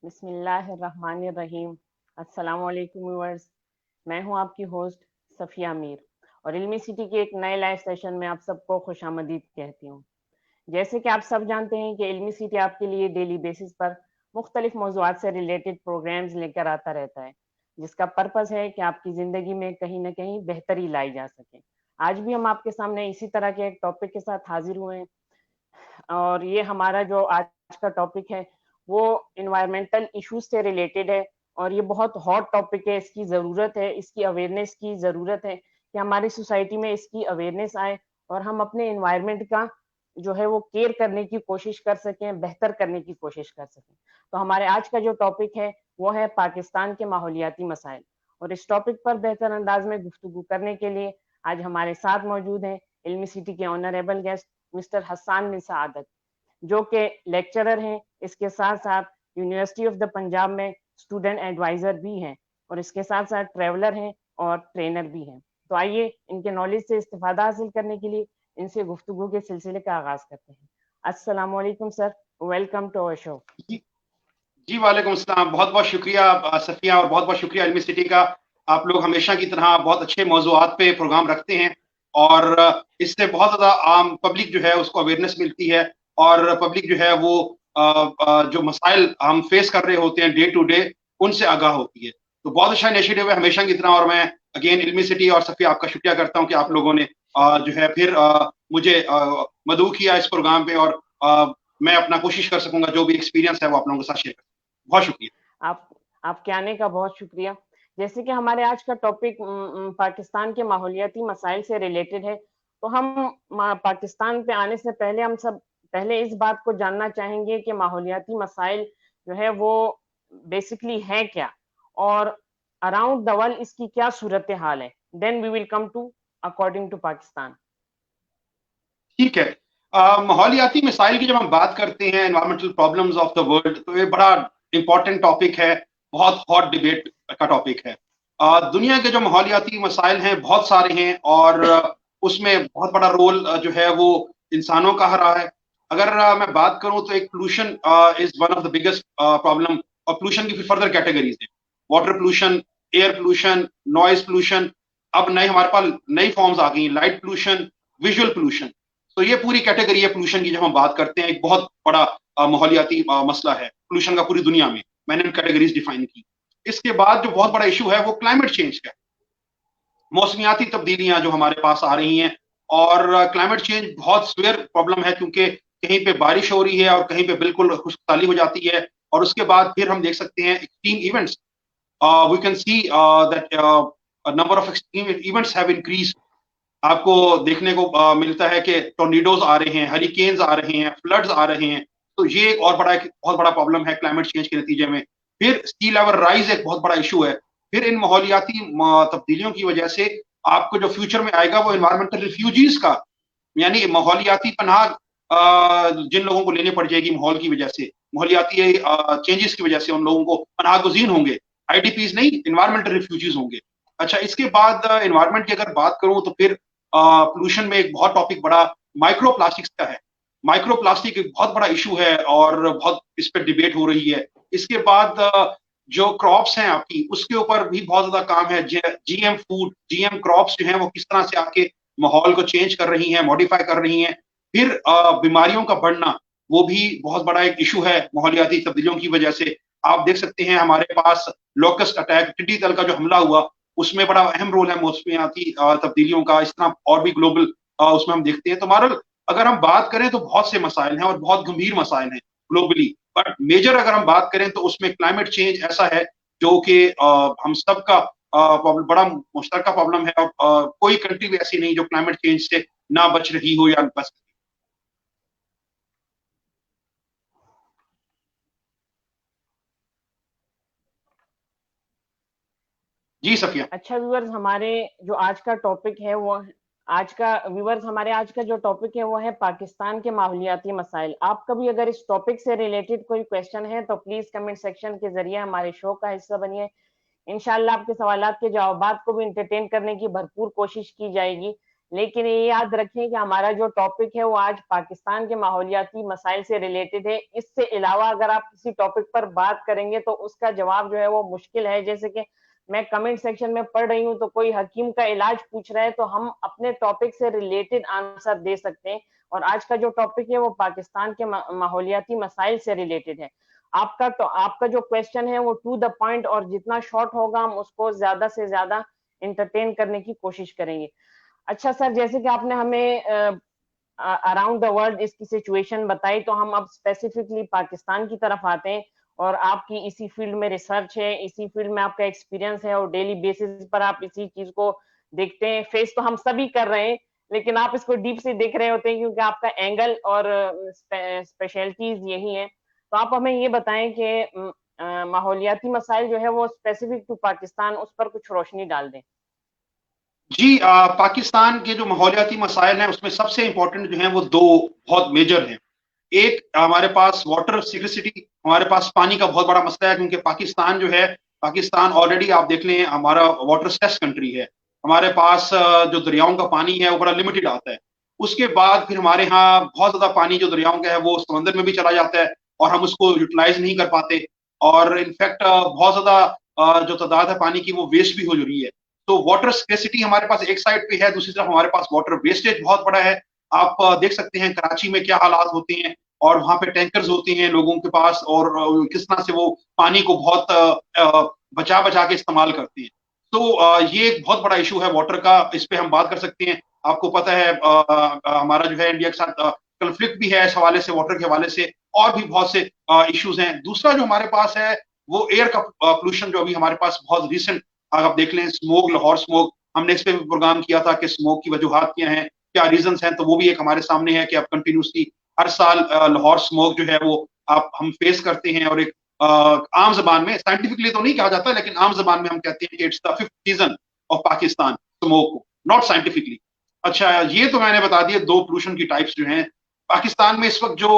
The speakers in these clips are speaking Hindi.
बिस्मिल्लाहिर्रहमानिर्रहीम। अस्सलाम वालेकुम व्यूअर्स। मैं हूं आपकी होस्ट सफ़िया मीर और इल्मी सिटी के एक नए लाइव सेशन में आप सबको खुशामदीद कहती हूं। जैसे कि आप सब जानते हैं कि इल्मी सिटी आपके लिए डेली बेसिस पर मुख्तलिफ मौज़ूआत से रिलेटेड प्रोग्राम्स लेकर आता रहता है, जिसका पर्पज़ है कि आपकी ज़िंदगी में कहीं न कहीं बेहतरी लाई जा सके। आज भी हम आपके सामने इसी तरह के एक टॉपिक के साथ हाजिर हुए हैं और ये हमारा जो आज का टॉपिक है वो इन्वायरमेंटल इश्यूज से रिलेटेड है और ये बहुत हॉट टॉपिक है। इसकी ज़रूरत है, इसकी अवेयरनेस की ज़रूरत है कि हमारी सोसाइटी में इसकी अवेयरनेस आए और हम अपने इन्वायरमेंट का जो है वो केयर करने की कोशिश कर सकें, बेहतर करने की कोशिश कर सकें। तो हमारे आज का जो टॉपिक है वो है पाकिस्तान के माहौलियाती मसाइल और इस टॉपिक पर बेहतर अंदाज में गुफ्तगू करने के लिए आज हमारे साथ मौजूद हैं इल्मी सिटी के ऑनरेबल गेस्ट मिस्टर हसन बिन सआदत, जो कि लेक्चरर हैं, इसके साथ साथ यूनिवर्सिटी ऑफ द पंजाब में स्टूडेंट एडवाइजर भी हैं और इसके साथ साथ ट्रैवलर हैं और ट्रेनर भी हैं। तो आइए इनके नॉलेज से इस्तेफादा हासिल करने के लिए इनसे गुफ्तगू के सिलसिले का आगाज करते हैं। अस्सलाम वालेकुम sir, welcome to our show. जी जी, वालेकुम अस्सलाम। बहुत बहुत शुक्रिया सफिया, और बहुत बहुत शुक्रिया इल्मी सिटी का। आप लोग हमेशा की तरह बहुत अच्छे मौजूआत पे प्रोग्राम रखते हैं और इससे बहुत ज़्यादा आम पब्लिक जो है उसको अवेयरनेस मिलती है और पब्लिक जो है वो जो मसाइल हम फेस कर रहे होते हैं डे टू डे, उनसे आगाह होती है। तो बहुत अच्छा इनिशिएटिव है हमेशा की तरह, और मैं अगेन इल्मी सिटी और सफिया आपका शुक्रिया करता हूँ कि आप लोगों ने जो है फिर मुझे मदऊ किया इस प्रोग्राम पे, और मैं अपना कोशिश कर सकूंगा जो भी एक्सपीरियंस है वो आप लोगों के साथ शेयर कर। बहुत शुक्रिया। आप आपके आने का बहुत शुक्रिया। जैसे कि हमारे आज का टॉपिक पाकिस्तान के माहौलियाती मसाइल से रिलेटेड है, तो हम पाकिस्तान पे आने से पहले हम सब पहले इस बात को जानना चाहेंगे कि माहौलियाती मसाइल जो है वो बेसिकली है क्या और अराउंड द वर्ल्ड इसकी क्या सूरत हाल है। Then we will come to according to Pakistan. ठीक है। माहौलियाती मिसाइल की जब हम बात करते हैं, environmental problems of the world, तो ये बड़ा इंपॉर्टेंट टॉपिक है, बहुत हॉट डिबेट का टॉपिक है। दुनिया के जो माहौलियाती मसाइल हैं बहुत सारे हैं, और उसमें बहुत बड़ा रोल जो है वो इंसानों का रहा है। अगर मैं बात करूं तो एक pollution is one of the biggest problem, और पोल्यूशन की फिर फर्दर कैटेगरीज हैं। Water pollution, air pollution, noise pollution, अब नए हमारे पास नई फॉर्म्स आ गई, लाइट पोल्यूशन, विजुअल पोल्यूशन। तो ये पूरी कैटेगरी है पोल्यूशन की। जब हम बात करते हैं, एक बहुत बड़ा माहौलियाती मसला है पोल्यूशन का पूरी दुनिया में। मैंने इन कैटेगरीज डिफाइन की। इसके बाद जो बहुत बड़ा इशू है वो क्लाइमेट चेंज का, मौसमियाती तब्दीलियां जो हमारे पास आ रही हैं। और क्लाइमेट चेंज बहुत सीवियर प्रॉब्लम है, क्योंकि कहीं पे बारिश हो रही है और कहीं पे बिल्कुल खुश्कसाली हो जाती है, और उसके बाद फिर हम देख सकते हैं extreme events. We can see that number of extreme events have increase. आपको देखने को मिलता है कि टोर्नेडोज आ रहे हैं, हरिकेन्स आ रहे हैं, फ्लड्स आ रहे हैं। तो ये एक और बड़ा, एक बहुत बड़ा प्रॉब्लम है क्लाइमेट चेंज के नतीजे में। फिर सी लेवल राइज एक बहुत बड़ा इशू है। फिर इन माहौलियाती तब्दीलियों की वजह से आपको जो फ्यूचर में आएगा वो इन्वायरमेंटल रिफ्यूजीज का, यानी माहौलियाती पनाह जिन लोगों को लेने पड़ जाएगी माहौल की वजह से, माहौलियाती चेंजेस की वजह से उन लोगों को पनाह गुज़ीन होंगे। आईडीपीज नहीं, इन्वायरमेंटल रिफ्यूजीज होंगे। अच्छा, इसके बाद इन्वायरमेंट की अगर बात करूं तो फिर पोल्यूशन में एक बहुत टॉपिक बड़ा माइक्रो प्लास्टिक्स का है। माइक्रो प्लास्टिक एक बहुत बड़ा इशू है और बहुत इस पर डिबेट हो रही है। इसके बाद जो क्रॉप्स हैं आपकी, उसके ऊपर भी बहुत ज्यादा काम है। जीएम फूड, जीएम क्रॉप्स जो हैं वो किस तरह से आके माहौल को चेंज कर रही हैं, मॉडिफाई कर रही हैं। फिर बीमारियों का बढ़ना, वो भी बहुत बड़ा एक इशू है माहौलियाती तब्दीलियों की वजह से। आप देख सकते हैं हमारे पास लोकस्ट अटैक, टिड्डी दल का जो हमला हुआ, उसमें बड़ा अहम रोल है मौसमियाती तब्दीलियों का। इस तरह और भी ग्लोबल उसमें हम देखते हैं। तो हमारा अगर हम बात करें तो बहुत से मसाइल हैं और बहुत गंभीर मसाइल हैं ग्लोबली, बट मेजर अगर हम बात करें तो उसमें क्लाइमेट चेंज ऐसा है जो कि हम सबका बड़ा मुश्तरका प्रॉब्लम है, और कोई कंट्री भी ऐसी नहीं जो क्लाइमेट चेंज से ना बच रही हो या बच। जी सफिया। अच्छा व्यूअर्स, हमारे जो आज का टॉपिक है वो आज का व्यूअर्स हमारे आज का जो टॉपिक है वो है पाकिस्तान के माहौलियाती मसाइल। आपका भी अगर इस टॉपिक से रिलेटेड कोई क्वेश्चन है तो प्लीज कमेंट सेक्शन के जरिए हमारे शो का हिस्सा बनिए। इंशाल्लाह आपके सवालात के जवाबात को भी इंटरटेन करने की भरपूर कोशिश की जाएगी। लेकिन ये याद रखें कि हमारा जो टॉपिक है वो आज पाकिस्तान के माहौलियाती मसाइल से रिलेटेड है। इससे अलावा अगर आप किसी टॉपिक पर बात करेंगे तो उसका जवाब जो है वो मुश्किल है। जैसे कि मैं कमेंट सेक्शन में पढ़ रही हूँ तो कोई हकीम का इलाज पूछ रहा है, तो हम अपने टॉपिक से रिलेटेड आंसर दे सकते हैं। और आज का जो टॉपिक है वो पाकिस्तान के माहौलियाती मसाइल से रिलेटेड है। आपका जो क्वेश्चन है वो टू द पॉइंट, और जितना शॉर्ट होगा हम उसको ज्यादा से ज्यादा इंटरटेन करने की कोशिश करेंगे। अच्छा सर, जैसे कि आपने हमें अराउंड द वर्ल्ड इसकी सिचुएशन बताई, तो हम अब स्पेसिफिकली पाकिस्तान की तरफ आते हैं। और आपकी इसी फील्ड में रिसर्च है, इसी फील्ड में आपका एक्सपीरियंस है, और डेली बेसिस पर आप इसी चीज को देखते हैं। फेस तो हम सभी कर रहे हैं, लेकिन आप इसको डीप से देख रहे होते हैं क्योंकि आपका एंगल और स्पेशलिटीज यही है। तो आप हमें ये बताएं कि माहौलियाती मसाइल जो है वो स्पेसिफिक टू पाकिस्तान, उस पर कुछ रोशनी डाल दें। जी, पाकिस्तान के जो माहौलियाती मसाइल हैं उसमें सबसे इंपॉर्टेंट जो हैं वो दो बहुत मेजर हैं। एक, हमारे पास वाटर सिक्योरिटी, हमारे पास पानी का बहुत बड़ा मसला है, क्योंकि पाकिस्तान जो है, पाकिस्तान ऑलरेडी आप देख लें हमारा वाटर स्ट्रेस कंट्री है। हमारे पास जो दरियाओं का पानी है वो बड़ा लिमिटेड आता है। उसके बाद फिर हमारे यहाँ बहुत ज्यादा पानी जो दरियाओं का है वो समंदर में भी चला जाता है और हम उसको यूटिलाइज नहीं कर पाते। और इनफैक्ट बहुत ज्यादा जो तादाद है पानी की वो वेस्ट भी हो रही है। तो वाटर स्केसिटी हमारे पास एक साइड पे है, दूसरी तरफ हमारे पास वाटर वेस्टेज बहुत बड़ा है। आप देख सकते हैं कराची में क्या हालात होते हैं, और वहां पे टैंकर्स होते हैं लोगों के पास, और किस तरह से वो पानी को बहुत बचा बचा के इस्तेमाल करते हैं। तो ये एक बहुत बड़ा इशू है वाटर का, इस पे हम बात कर सकते हैं। आपको पता है हमारा जो है इंडिया के साथ कंफ्लिक्ट भी है इस हवाले से, वाटर के हवाले से, और भी बहुत से इश्यूज हैं। दूसरा जो हमारे पास है वो एयर का पोल्यूशन, जो अभी हमारे पास बहुत रिसेंट, अगर आप देख लें स्मोक, लाहौर स्मोक, हमने इस पे भी प्रोग्राम किया था कि स्मोक की वजूहत क्या हैं, क्या रीजन हैं। तो वो भी एक हमारे सामने है कि अब कंटिन्यूसली हर साल लाहौर स्मोक जो है वो आप हम फेस करते हैं। और एक आम जबान में, साइंटिफिकली तो नहीं कहा जाता, लेकिन आम जबान में हम कहते हैं कि it's the fifth season of Pakistan smoke, not scientifically. अच्छा, ये तो मैंने बता दिया दो पोल्यूशन की टाइप्स जो हैं। पाकिस्तान में इस वक्त जो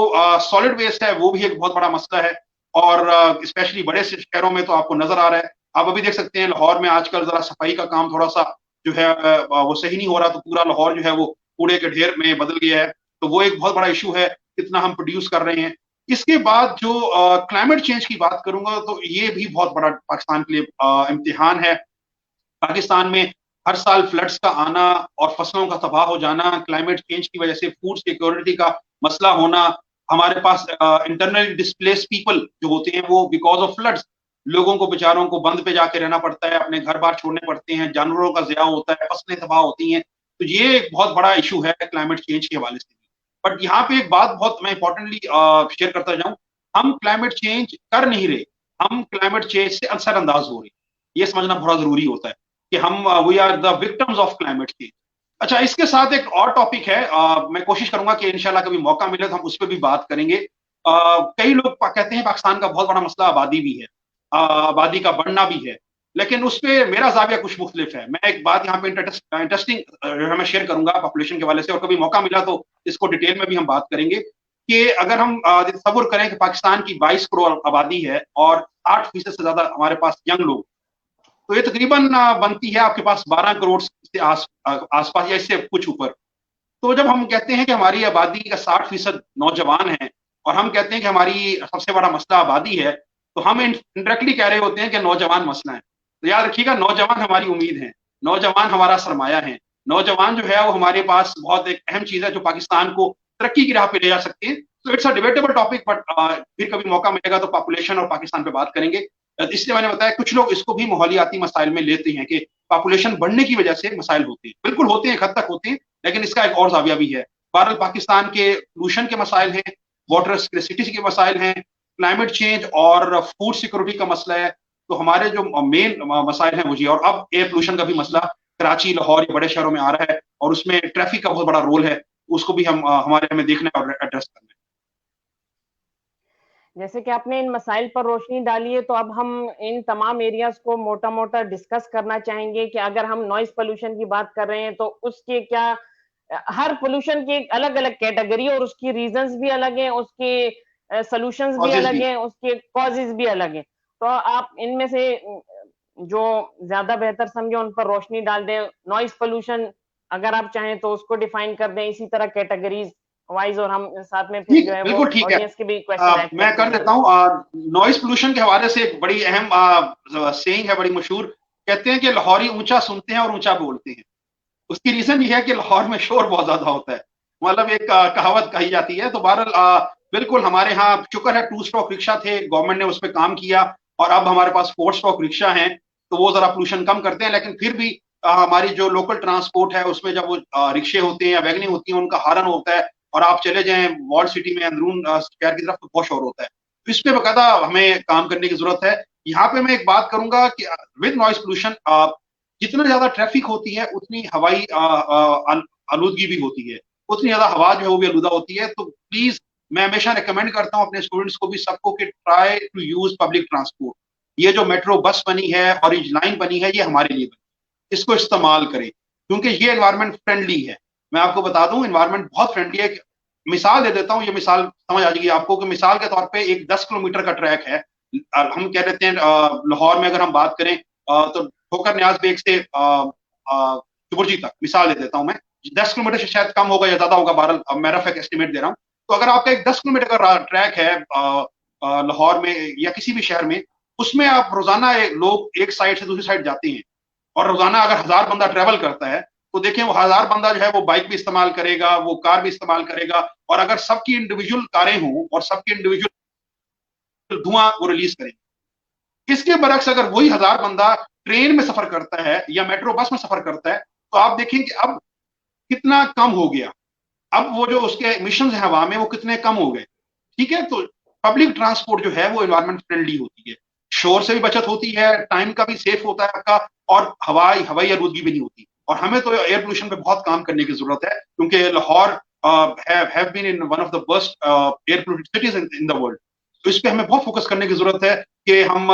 सॉलिड वेस्ट है वो भी एक बहुत बड़ा मसला है, और स्पेशली बड़े शहरों में तो आपको नजर आ रहा है। आप अभी देख सकते हैं लाहौर में आजकल जरा सफाई का काम थोड़ा सा जो है वो सही नहीं हो रहा, तो पूरा लाहौर जो है वो कूड़े के ढेर में बदल गया है। तो वो एक बहुत बड़ा इशू है, कितना हम प्रोड्यूस कर रहे हैं। इसके बाद जो क्लाइमेट चेंज की बात करूंगा, तो ये भी बहुत बड़ा पाकिस्तान के लिए इम्तिहान है। पाकिस्तान में हर साल फ्लड्स का आना और फसलों का तबाह हो जाना, क्लाइमेट चेंज की वजह से फूड सिक्योरिटी का मसला होना, हमारे पास इंटरनली डिस्प्लेस पीपल जो होते हैं वो बिकॉज ऑफ फ्लड्स, लोगों को बेचारों को बंद पे जाके रहना पड़ता है, अपने घर बार छोड़ने पड़ते हैं, जानवरों का ज़िया होता है, फसलें तबाह होती हैं। तो ये एक बहुत बड़ा इशू है क्लाइमेट चेंज के हवाले से। बट यहाँ पे एक बात बहुत मैं इंपॉर्टेंटली शेयर करता जाऊं, हम क्लाइमेट चेंज कर नहीं रहे, हम क्लाइमेट चेंज से असरअंदाज हो रहे। ये समझना बहुत जरूरी होता है कि हम we are the victims of climate change. अच्छा, इसके साथ एक और टॉपिक है, मैं कोशिश करूंगा कि इंशाल्लाह कभी मौका मिले तो हम उस पर भी बात करेंगे। कई लोग कहते हैं पाकिस्तान का बहुत बड़ा मसला आबादी भी है, आबादी का बढ़ना भी है, लेकिन उस पर मेरा जाविया कुछ मुख्तलिफ है। मैं एक बात यहाँ पे इंटरेस्टिंग मैं शेयर करूंगा पॉपुलेशन के हवाले से, और कभी मौका मिला तो इसको डिटेल में भी हम बात करेंगे कि अगर हम तस्वुर करें कि पाकिस्तान की 22 करोड़ आबादी है और 8% से ज्यादा हमारे पास यंग लोग, तो ये तकरीबन बनती है आपके पास 12 करोड़ से आसपास या इससे कुछ ऊपर। तो जब हम कहते हैं कि हमारी आबादी का 60% नौजवान है, और हम कहते हैं कि हमारी सबसे बड़ा मसला आबादी है, तो हम इंडायरेक्टली कह रहे होते हैं कि नौजवान मसला है। तो याद रखिएगा, नौजवान हमारी उम्मीद है, नौजवान हमारा सरमाया है, नौजवान जो है वो हमारे पास बहुत एक अहम चीज है जो पाकिस्तान को तरक्की की राह पे ले जा सकती है। तो it's a debatable topic, but फिर कभी मौका मिलेगा तो पॉपुलेशन और पाकिस्तान पे बात करेंगे। इसलिए मैंने बताया कुछ लोग इसको भी माहौलियाती मसाइल में लेते हैं कि पॉपुलेशन बढ़ने की वजह से मसाइल होते हैं। बिल्कुल होते हैं, एक हद तक होते हैं, लेकिन इसका एक और जाविया भी है। बहरहाल पाकिस्तान के पोल्यूशन के मसाइल हैं, वाटर स्केसिटी के मसाइल हैं, क्लाइमेट चेंज और फूड सिक्योरिटी का मसला है। तो हमारे जो मेन मसाइल हैं वो जी, और अब एयर पोल्यूशन का भी मसला कराची, लाहौर, बड़े शहरों में आ रहा है, और उसमें ट्रैफिक का बहुत बड़ा रोल है। उसको भी हम हमारे हमें देखना है और एड्रेस करना है। जैसे कि आपने इन मसाइल पर रोशनी डाली है, तो अब हम इन तमाम एरियाज को मोटा मोटा डिस्कस करना चाहेंगे कि अगर हम नॉइज पोल्यूशन की बात कर रहे हैं तो उसके क्या, हर पोल्यूशन की एक अलग अलग कैटेगरी और उसकी रीजंस भी अलग हैं, उसके सॉल्यूशंस भी कॉजेज अलग भी। हैं, उसके कॉजेज भी अलग हैं। तो आप इनमें से जो ज्यादा बेहतर समझे उन पर रोशनी डाल दें। नॉइज पोल्यूशन अगर आप चाहें तो उसको डिफाइन कर दें इसी तरह कैटेगरीज वाइज, और हम साथ में फिर जो है वो बिल्कुल ठीक है। ऑडियंस के भी क्वेश्चन ऐड मैं करते कर देता जाएंगे। हूँ। नॉइस पोल्यूशन के हवाले से एक बड़ी अहम सेइंग है, बड़ी मशहूर। कहते हैं कि लाहौरी ऊंचा सुनते हैं और ऊंचा बोलते हैं। उसकी रीजन ये है कि लाहौर में शोर बहुत ज्यादा होता है, मतलब एक कहावत कही जाती है। तो बहरहाल बिल्कुल हमारे यहाँ शुक्र है 2 स्ट्रोक रिक्शा थे, गवर्नमेंट ने उस पर काम किया और अब हमारे पास 4 स्ट्रोक रिक्शा हैं, तो वो जरा पोल्यूशन कम करते हैं। लेकिन फिर भी हमारी जो लोकल ट्रांसपोर्ट है उसमें जब वो रिक्शे होते हैं या वैगनें होती हैं, उनका हॉर्न होता है, और आप चले जाएं वॉल सिटी में अंदरून शहर की तरफ, तो बहुत शोर होता है। तो इस पे बकायदा हमें काम करने की जरूरत है। यहाँ पे मैं एक बात करूंगा कि विद नॉइस पोल्यूशन जितना ज्यादा ट्रैफिक होती है उतनी हवाई आलूदगी भी होती है, उतनी ज्यादा हवा जो है वो भी आलूदा होती है। तो प्लीज मैं हमेशा रिकमेंड करता हूँ अपने स्टूडेंट्स को भी, सबको, कि try to use public transport. ये जो मेट्रो बस बनी है, ऑरेंज लाइन बनी है, ये हमारे लिए बनी है, इसको इस्तेमाल करें क्योंकि ये एनवायरमेंट फ्रेंडली है। मैं आपको बता दूं एनवायरमेंट बहुत फ्रेंडली है। मिसाल दे देता हूँ, ये मिसाल समझ आ जाएगी आपको कि मिसाल के तौर पे एक 10 किलोमीटर का ट्रैक है। हम कह देते हैं लाहौर में अगर हम बात करें तो ठोकर न्याज बेग से चुबुर्जी तक, मिसाल दे देता हूं मैं। 10 किलोमीटर से शायद कम होगा या ज्यादा होगा, बहरहाल मैं रफ एक एस्टिमेट दे रहा हूं। तो अगर आपका एक 10 किलोमीटर का ट्रैक है लाहौर में या किसी भी शहर में, उसमें आप रोजाना लोग एक साइड से दूसरी साइड जाते हैं, और रोजाना अगर 1000 बंदा ट्रेवल करता है, तो देखें वो 1000 बंदा जो है वो बाइक भी इस्तेमाल करेगा, वो कार भी इस्तेमाल करेगा। और अगर सबकी इंडिविजुअल कारें हों और सबकी इंडिविजुअल धुआं वो रिलीज करें, इसके बरक्स अगर वही 1000 बंदा ट्रेन में सफर करता है या मेट्रो बस में सफर करता है, तो आप देखें कि अब कितना कम हो गया। अब वो जो उसके एमिशन है हवा में, वो कितने कम हो गए। ठीक है, तो पब्लिक ट्रांसपोर्ट जो है वो एनवायरमेंट फ्रेंडली होती है, शोर से भी बचत होती है, टाइम का भी सेफ होता है आपका, और हवाई आलूदगी भी नहीं होती। और हमें तो एयर पोल्यूशन पे बहुत काम करने की जरूरत है क्योंकि Lahore have been in one of the worst air polluted cities in the world। तो इस पे हमें बहुत फोकस करने की जरूरत है कि हम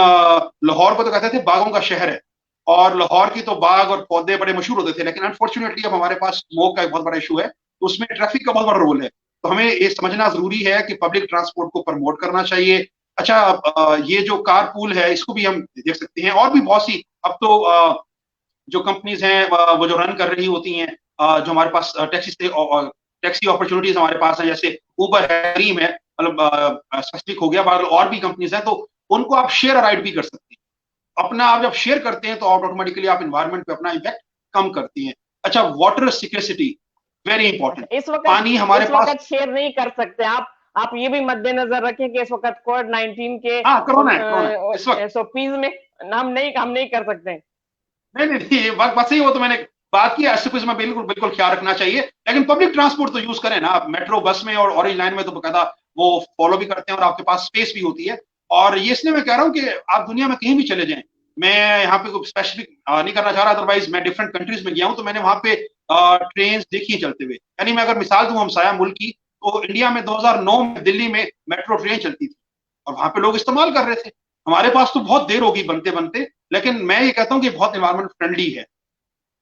लाहौर को तो कहते थे बागों का शहर है, और लाहौर की तो बाग और पौधे बड़े मशहूर होते थे, लेकिन अनफॉर्चुनेटली अब हमारे पास स्मोक का एक बहुत बड़ा इशू है, तो उसमें ट्रैफिक का बहुत बड़ा रोल है। तो हमें ये समझना जरूरी है कि पब्लिक ट्रांसपोर्ट को प्रमोट करना चाहिए। अच्छा, ये जो कार पूल है इसको भी हम देख सकते हैं, और भी बहुत सी अब तो जो कंपनीज हैं वो जो रन कर रही होती हैं, जो हमारे पास टैक्सी अपॉर्चुनिटीज हमारे पास है, जैसे उबर है, ड्रीम है, मतलब स्पेसिफिक हो गया, और भी कंपनीज हैं, तो उनको आप शेयर राइड भी कर सकते हैं। अपना आप जब शेयर करते हैं तो ऑटोमेटिकली आप इन्वायरमेंट पे अपना इम्पैक्ट कम करती हैं। अच्छा, वाटर सिक्योरिटी वेरी इंपॉर्टेंट। पानी हमारे इस पास, वक्त शेयर नहीं कर सकते आप ये भी मद्देनजर रखें कि इस वक्त कोविड-19 के हाँ कोरोना है इस वक्त। एसओपीज में हम नहीं कर सकते। नहीं नहीं नहीं, ये बात बात सही, वो तो मैंने बात की, एसओपीज में बिल्कुल बिल्कुल ख्याल रखना चाहिए, लेकिन पब्लिक ट्रांसपोर्ट तो यूज करें ना आप। मेट्रो बस में और ऑरेंज लाइन में तो बकायदा वो फॉलो भी करते हैं, और आपके पास स्पेस भी होती है। और ये इसलिए मैं कह रहा हूँ कि आप दुनिया में कहीं भी चले जाएं, मैं यहाँ पे कोई स्पेसिफिक नहीं करना चाह रहा, अदरवाइज मैं डिफरेंट कंट्रीज में गया हूँ, तो मैंने वहां पे ट्रेन देखी है चलते हुए। यानी मैं अगर मिसाल दूं हमसाया मुल्क की, तो इंडिया में 2009 में दिल्ली में मेट्रो ट्रेन चलती थी, और वहां पे लोग इस्तेमाल कर रहे थे। हमारे पास तो बहुत देर होगी बनते बनते, लेकिन मैं ये कहता हूँ कि बहुत इन्वायरमेंट फ्रेंडली है।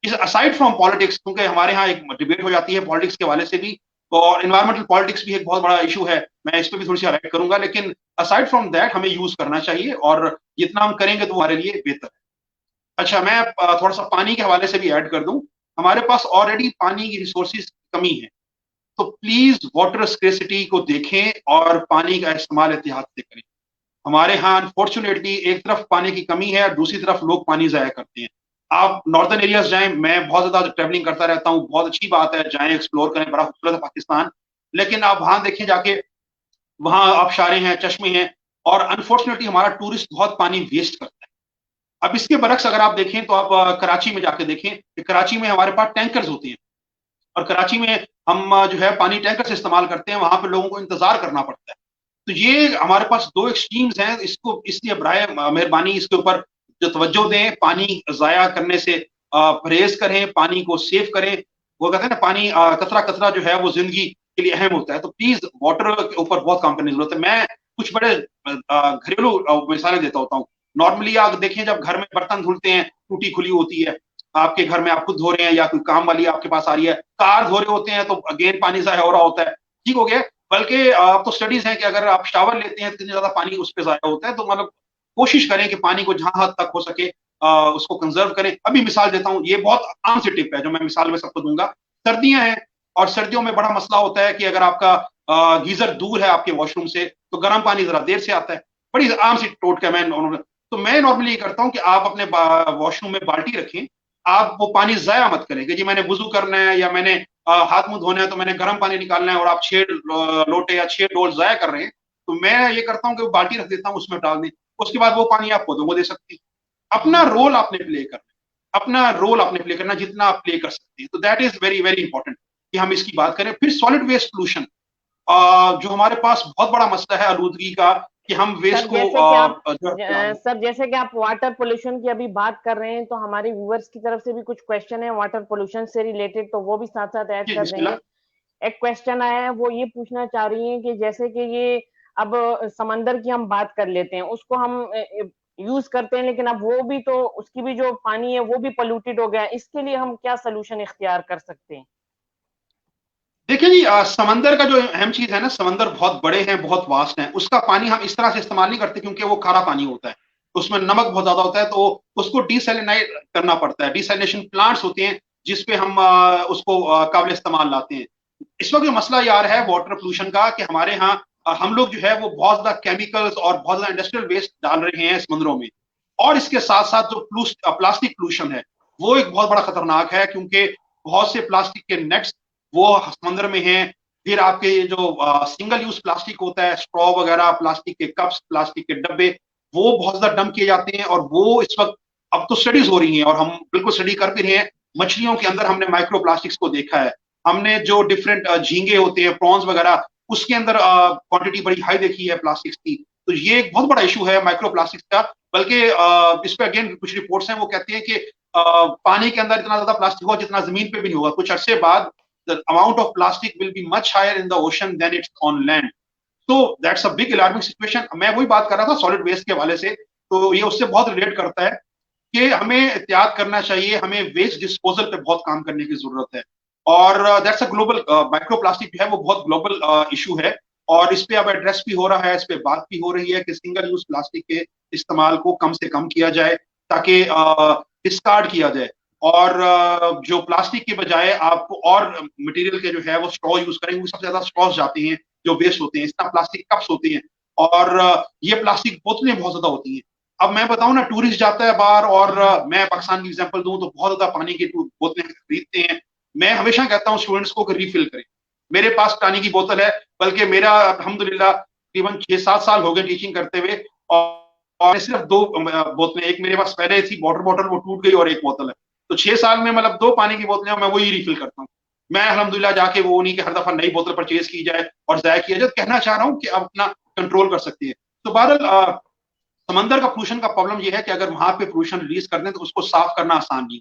इस असाइड फ्रॉम पॉलिटिक्स, क्योंकि हमारे यहाँ एक डिबेट हो जाती है पॉलिटिक्स के हवाले से भी, और इन्वायरमेंटल पॉलिटिक्स भी एक बहुत बड़ा इशू है, मैं इस पर भी थोड़ी सी हाईलाइट करूंगा। लेकिन असाइड फ्रॉम दैट हमें यूज करना चाहिए, और जितना हम करेंगे तो हमारे लिए बेहतर है। अच्छा, मैं थोड़ा सा पानी के हवाले से भी ऐड कर दूं। हमारे पास ऑलरेडी पानी की रिसोर्सेज कमी है, तो प्लीज वाटर स्केर्सिटी को देखें और पानी का इस्तेमाल एहतियात से करें। हमारे यहाँ अनफॉर्चुनेटली एक तरफ पानी की कमी है, दूसरी तरफ लोग पानी जाया करते हैं। आप नॉर्दर्न एरियाज जाएं, मैं बहुत ज्यादा ट्रैवलिंग करता रहता हूँ, बहुत अच्छी बात है, जाएं एक्सप्लोर करें, बड़ा खूबसूरत है पाकिस्तान। लेकिन आप वहां देखें जाके, वहां आबशारें हैं, चश्मे हैं, और अनफॉर्चुनेटली हमारा टूरिस्ट बहुत पानी वेस्ट करता है। अब इसके बरक्स अगर आप देखें तो आप कराची में जाके देखें कि कराची में हमारे पास टैंकर्स होते हैं, और कराची में हम जो है पानी टैंकर से इस्तेमाल करते हैं, वहां पर लोगों को इंतजार करना पड़ता है। तो ये हमारे पास दो एक्सट्रीम्स हैं, इसको इसलिए बराए मेहरबानी इसके ऊपर जो तवज्जो दें, पानी जाया करने से परहेज करें, पानी को सेव करें। वो कहते हैं ना, पानी कतरा कतरा जो है वो जिंदगी के लिए अहम होता है। तो प्लीज वाटर के ऊपर बहुत काम करने की जरूरत है। मैं कुछ बड़े घरेलू मिसालें देता होता हूँ। नॉर्मली आप देखें, जब घर में बर्तन धुलते हैं, टूटी खुली होती है, आपके घर में आप खुद धो रहे हैं या कोई काम वाली आपके पास आ रही है, कार धो रहे होते हैं, तो अगेन पानी जाया हो रहा होता है, ठीक हो गया। बल्कि अब तो स्टडीज हैं कि अगर आप शावर लेते हैं तो इतनी ज्यादा पानी उस पर जाया होता है। तो मतलब कोशिश करें कि पानी को जहां हद तक हो सके उसको कंजर्व करें। अभी मिसाल देता हूँ, ये बहुत आम सी टिप है जो मैं मिसाल में सबको दूंगा। सर्दियां हैं और सर्दियों में बड़ा मसला होता है कि अगर आपका गीजर दूर है आपके वॉशरूम से तो गर्म पानी जरा देर से आता है। बड़ी आम सी टोटका मैं नॉर्मली ये करता हूँ कि आप अपने वॉशरूम में बाल्टी रखें, आप वो पानी जाया मत करें कि जी मैंने वुजू करना है या मैंने हाथ मुंह धोना है तो मैंने गर्म पानी निकालना है और आप 6 लोटे या 6 डोल जाया कर रहे हैं। तो मैं ये करता हूँ कि वो बाल्टी रख देता हूँ, उसमें डाल दें, उसके बाद वो पानी आप पौधों को दे सकते हैं। अपना रोल आपने प्ले करना, अपना रोल आपने प्ले करना जितना आप प्ले कर सकते हैं। तो that is very very important कि हम इसकी बात करें। फिर सॉलिड वेस्ट पोल्यूशन, जो हमारे पास बहुत बड़ा मसला है आलूदगी का, कि हम वेस्ट को सर जैसे कि आप वाटर पोल्यूशन की अभी बात कर रहे हैं तो हमारे व्यूअर्स की तरफ से भी कुछ क्वेश्चन है वाटर पोल्यूशन से रिलेटेड, तो वो भी साथ साथ ऐड कर देंगे। एक क्वेश्चन आया है, वो ये पूछना चाह रही है कि जैसे कि ये अब समंदर की हम बात कर लेते हैं, उसको हम यूज करते हैं लेकिन अब वो भी तो उसकी भी जो पानी है वो भी पोल्यूटेड हो गया, इसके लिए हम क्या सोल्यूशन इख्तियार कर सकते हैं? देखिए जी, समंदर का जो अहम चीज है ना, समंदर बहुत बड़े हैं, बहुत वास्ट हैं, उसका पानी हम इस तरह से इस्तेमाल नहीं करते क्योंकि वो खारा पानी होता है, उसमें नमक बहुत ज्यादा होता है, तो उसको डिसैलिनाइट करना पड़ता है। डिसैलिनेशन प्लांट्स होते हैं जिसपे हम उसको काबिल इस्तेमाल लाते हैं। इस वक्त जो मसला यार है वाटर पोल्यूशन का, कि हमारे यहाँ हम लोग जो है वो बहुत ज्यादा केमिकल्स और बहुत ज्यादा इंडस्ट्रियल वेस्ट डाल रहे हैं समुद्रों में। और इसके साथ साथ जो प्लास्टिक पोल्यूशन है वो एक बहुत बड़ा खतरनाक है, क्योंकि बहुत से प्लास्टिक के नेट्स वो समुद्र में हैं। फिर आपके ये जो सिंगल यूज प्लास्टिक होता है, स्ट्रॉ वगैरह, प्लास्टिक के कप्स, प्लास्टिक के डब्बे, वो बहुत ज्यादा डंप किए जाते हैं। और वो इस वक्त अब तो स्टडीज हो रही हैं और हम बिल्कुल स्टडी कर भी रहे हैं। मछलियों के अंदर हमने माइक्रो प्लास्टिक्स को देखा है, हमने जो डिफरेंट झींगे होते हैं, प्रॉन्स वगैरह, उसके अंदर क्वांटिटी बड़ी हाई देखी है प्लास्टिक्स की। तो ये एक बहुत बड़ा इशू है माइक्रो प्लास्टिक्स का। बल्कि इस पे अगेन कुछ रिपोर्ट्स हैं, वो कहते हैं कि पानी के अंदर इतना ज्यादा प्लास्टिक होगा जितना जमीन पे भी नहीं होगा। कुछ अरसे बाद the amount of plastic will be much higher in the ocean than it's on land. So that's a big alarming situation. मैं वही बात कर रहा था सॉलिड वेस्ट के हवाले से, तो ये उससे बहुत रिलेट करता है कि हमें एहतियात करना चाहिए, हमें वेस्ट डिस्पोजल पे बहुत काम करने की जरूरत है। और that's a global, micro plastic जो है वो बहुत ग्लोबल इशू है और इस पे अब एड्रेस भी हो रहा है, इस पे बात भी हो रही है कि सिंगल यूज प्लास्टिक के इस्तेमाल को कम से कम किया जाए ताकि डिस्कार्ड किया जाए। और जो प्लास्टिक के बजाय आप और मटेरियल के जो है वो स्ट्रॉ यूज करेंगे, सबसे ज्यादा स्ट्रॉस जाते हैं जो वेस्ट होते हैं, इस तरह प्लास्टिक कप्स होते हैं और ये प्लास्टिक बोतलें बहुत ज्यादा होती हैं। अब मैं बताऊं ना, टूरिस्ट जाता है बाहर और मैं पाकिस्तान की एग्जांपल दूं तो बहुत ज्यादा पानी की बोतलें खरीदते हैं। मैं हमेशा कहता हूं स्टूडेंट्स को कि रिफिल करें। मेरे पास पानी की बोतल है, बल्कि मेरा अल्हम्दुलिल्लाह तकरीबन 6-7 साल हो गए टीचिंग करते हुए, और सिर्फ 2 बोतलें, एक मेरे पास पहले थी वाटर बॉटल, वो टूट गई, और एक बोतल है। तो 6 साल में मतलब 2 पानी की बोतलें, मैं वही रिफिल करता हूँ। मैं अल्हम्दुलिल्लाह जाके वो नहीं कि हर दफा नई बोतल परचेज की जाए और जाया किया जाए। कहना चाह रहा हूँ कि आप अपना कंट्रोल कर सकते हैं। तो बहरहाल समंदर का पोल्यूशन का प्रॉब्लम यह है कि अगर वहां पे पोल्यूशन रिलीज कर दें तो उसको साफ करना आसान नहीं,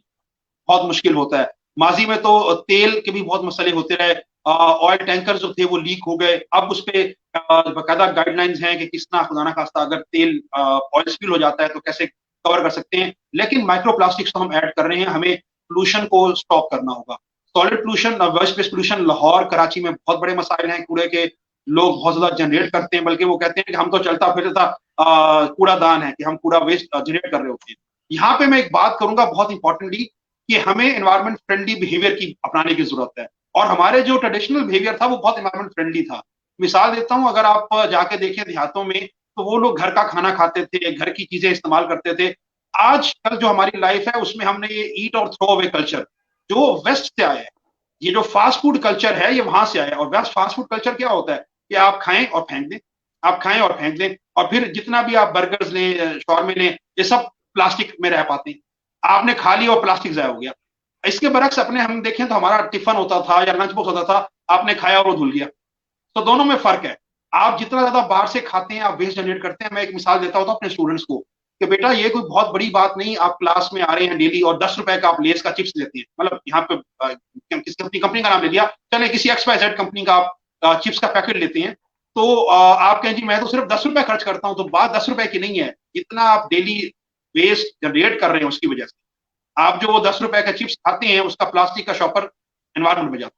बहुत मुश्किल होता है। माजी में तो तेल के भी बहुत मसले होते रहे, ऑयल टैंकर जो थे वो लीक हो गए। अब उस पे बाकायदा गाइडलाइंस हैं कि किस तरह खुदा ना खास्ता अगर तेल ऑयल स्पिल हो जाता है तो कैसे कवर कर सकते हैं। लेकिन माइक्रो प्लास्टिक्स तो हम ऐड कर रहे हैं, हमें पोल्यूशन को स्टॉप करना होगा। Solid pollution, work space pollution, Lahore Karachi में बहुत बड़े मसाइल हैं कूड़े के, लोग बहुत ज्यादा जनरेट करते हैं, बल्कि वो कहते हैं कि हम तो चलता फिरता कूड़ादान है, कि हम कूड़ा वेस्ट जनरेट कर रहे होते हैं। यहाँ पे मैं एक बात करूंगा बहुत इंपॉर्टेंटली, कि हमें एनवायरमेंट फ्रेंडली बिहेवियर की अपनाने की जरूरत है। और हमारे जो ट्रेडिशनल बिहेवियर था वो बहुत एनवायरमेंट फ्रेंडली था। मिसाल देता हूं, अगर आप जाके देखें देहातों में तो वो लोग घर का खाना खाते थे, घर की चीजें इस्तेमाल करते थे। आजकल जो हमारी लाइफ है उसमें हमने ये ईट और थ्रो अवे कल्चर जो वेस्ट से आया है, ये जो फास्ट फूड कल्चर है ये वहां से आया है। और वेस्ट फास्ट फूड कल्चर क्या होता है कि आप खाएं और फेंक दें, आप खाएं और फेंक दें, और फिर जितना भी आप बर्गर्स लें, शॉर्मे लें, ये सब प्लास्टिक में रह पाते हैं। आपने खा लिया और प्लास्टिक जाया हो गया। इसके बरक्स अपने हम देखें तो हमारा टिफिन होता था या लंच बॉक्स होता था, आपने खाया और वो धुल गया। तो दोनों में फर्क है। आप जितना ज्यादा बाहर से खाते हैं आप वेस्ट जनरेट करते हैं। मैं एक मिसाल देता होता अपने स्टूडेंट्स को कि बेटा ये कोई बहुत बड़ी बात नहीं, आप क्लास में आ रहे हैं डेली और 10 रुपए का आप लेस का चिप्स लेते हैं, मतलब यहाँ पे किसी कंपनी का नाम ले लिया, चले किसी XYZ कंपनी का आप चिप्स का पैकेट लेते हैं, तो आप कहें जी मैं तो सिर्फ 10 रुपए खर्च करता हूँ। तो बात 10 रुपए की नहीं है, जितना आप डेली वेस्ट जनरेट कर रहे हैं उसकी वजह से। आप जो वो 10 रुपए का चिप्स खाते हैं उसका प्लास्टिक का शॉपर एनवायरमेंट में जाता है।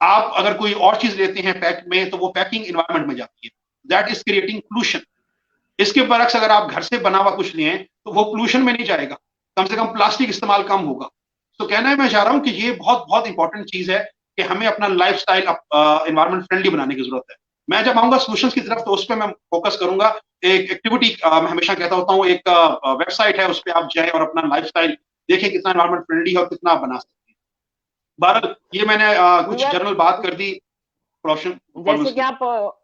आप अगर कोई और चीज लेते हैं पैक में तो वो पैकिंग एनवायरमेंट में जाती है। That is creating pollution. इसके बरक्स अगर आप घर से बना हुआ कुछ लें तो वो पोल्यूशन में नहीं जाएगा, कम से कम प्लास्टिक इस्तेमाल कम होगा। तो कहना है मैं चाह रहा हूँ कि ये बहुत बहुत इंपॉर्टेंट चीज है कि हमें अपना लाइफस्टाइल एनवायरमेंट फ्रेंडली बनाने की जरूरत है। मैं जब आऊंगा सोल्यूशंस की तरफ तो उस पर मैं फोकस करूंगा। एक एक्टिविटी मैं हमेशा कहता होता हूँ, एक वेबसाइट है, उस पर आप जाएं और अपना लाइफस्टाइल देखें कितना एनवायरमेंट फ्रेंडली है और कितना आप बना सकते हैं। बहरहाल ये मैंने कुछ व्यूअर्स, जनरल बात कर दी प्रॉब्लम जैसे प्रॉब्लम्स कि की। आप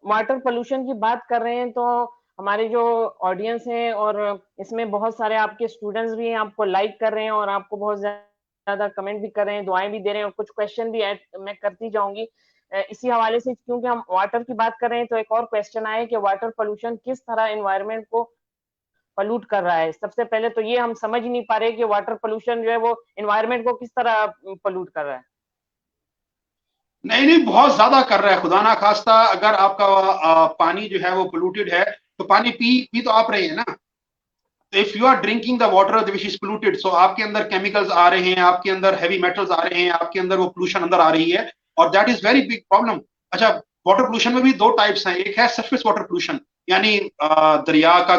वाटर पोल्यूशन की बात कर रहे हैं, तो हमारे जो ऑडियंस हैं और इसमें बहुत सारे आपके स्टूडेंट्स भी हैं, आपको लाइक कर रहे हैं और आपको बहुत ज्यादा कमेंट भी कर रहे हैं, दुआएं भी दे रहे हैं और कुछ क्वेश्चन भी ऐड मैं करती जाऊंगी इसी हवाले से, क्योंकि हम वाटर की बात कर रहे हैं। तो एक और क्वेश्चन आया कि वाटर पोल्यूशन किस तरह एनवायरनमेंट को पॉल्यूट कर रहा है। सबसे पहले तो ये हम समझ ही नहीं पा रहे कि वाटर पोल्यूशन जो है वो एनवायरनमेंट को किस तरह पॉल्यूट कर रहा है। नहीं नहीं, बहुत ज्यादा कर रहा है। खुदा ना खास्ता अगर आपका पानी जो है वो पोल्यूटेड है तो पानी पी तो आप रहे हैं ना। If you are drinking the water which is polluted, so आपके अंदर केमिकल्स आ रहे हैं, आपके अंदर हैवी मेटल्स आ रहे हैं, आपके अंदर वो पोल्यूशन अंदर आ रही है, और that is very big problem. अच्छा, वाटर पोल्यूशन में भी दो टाइप्स हैं। एक है सरफेस वाटर पोल्यूशन, यानी दरिया का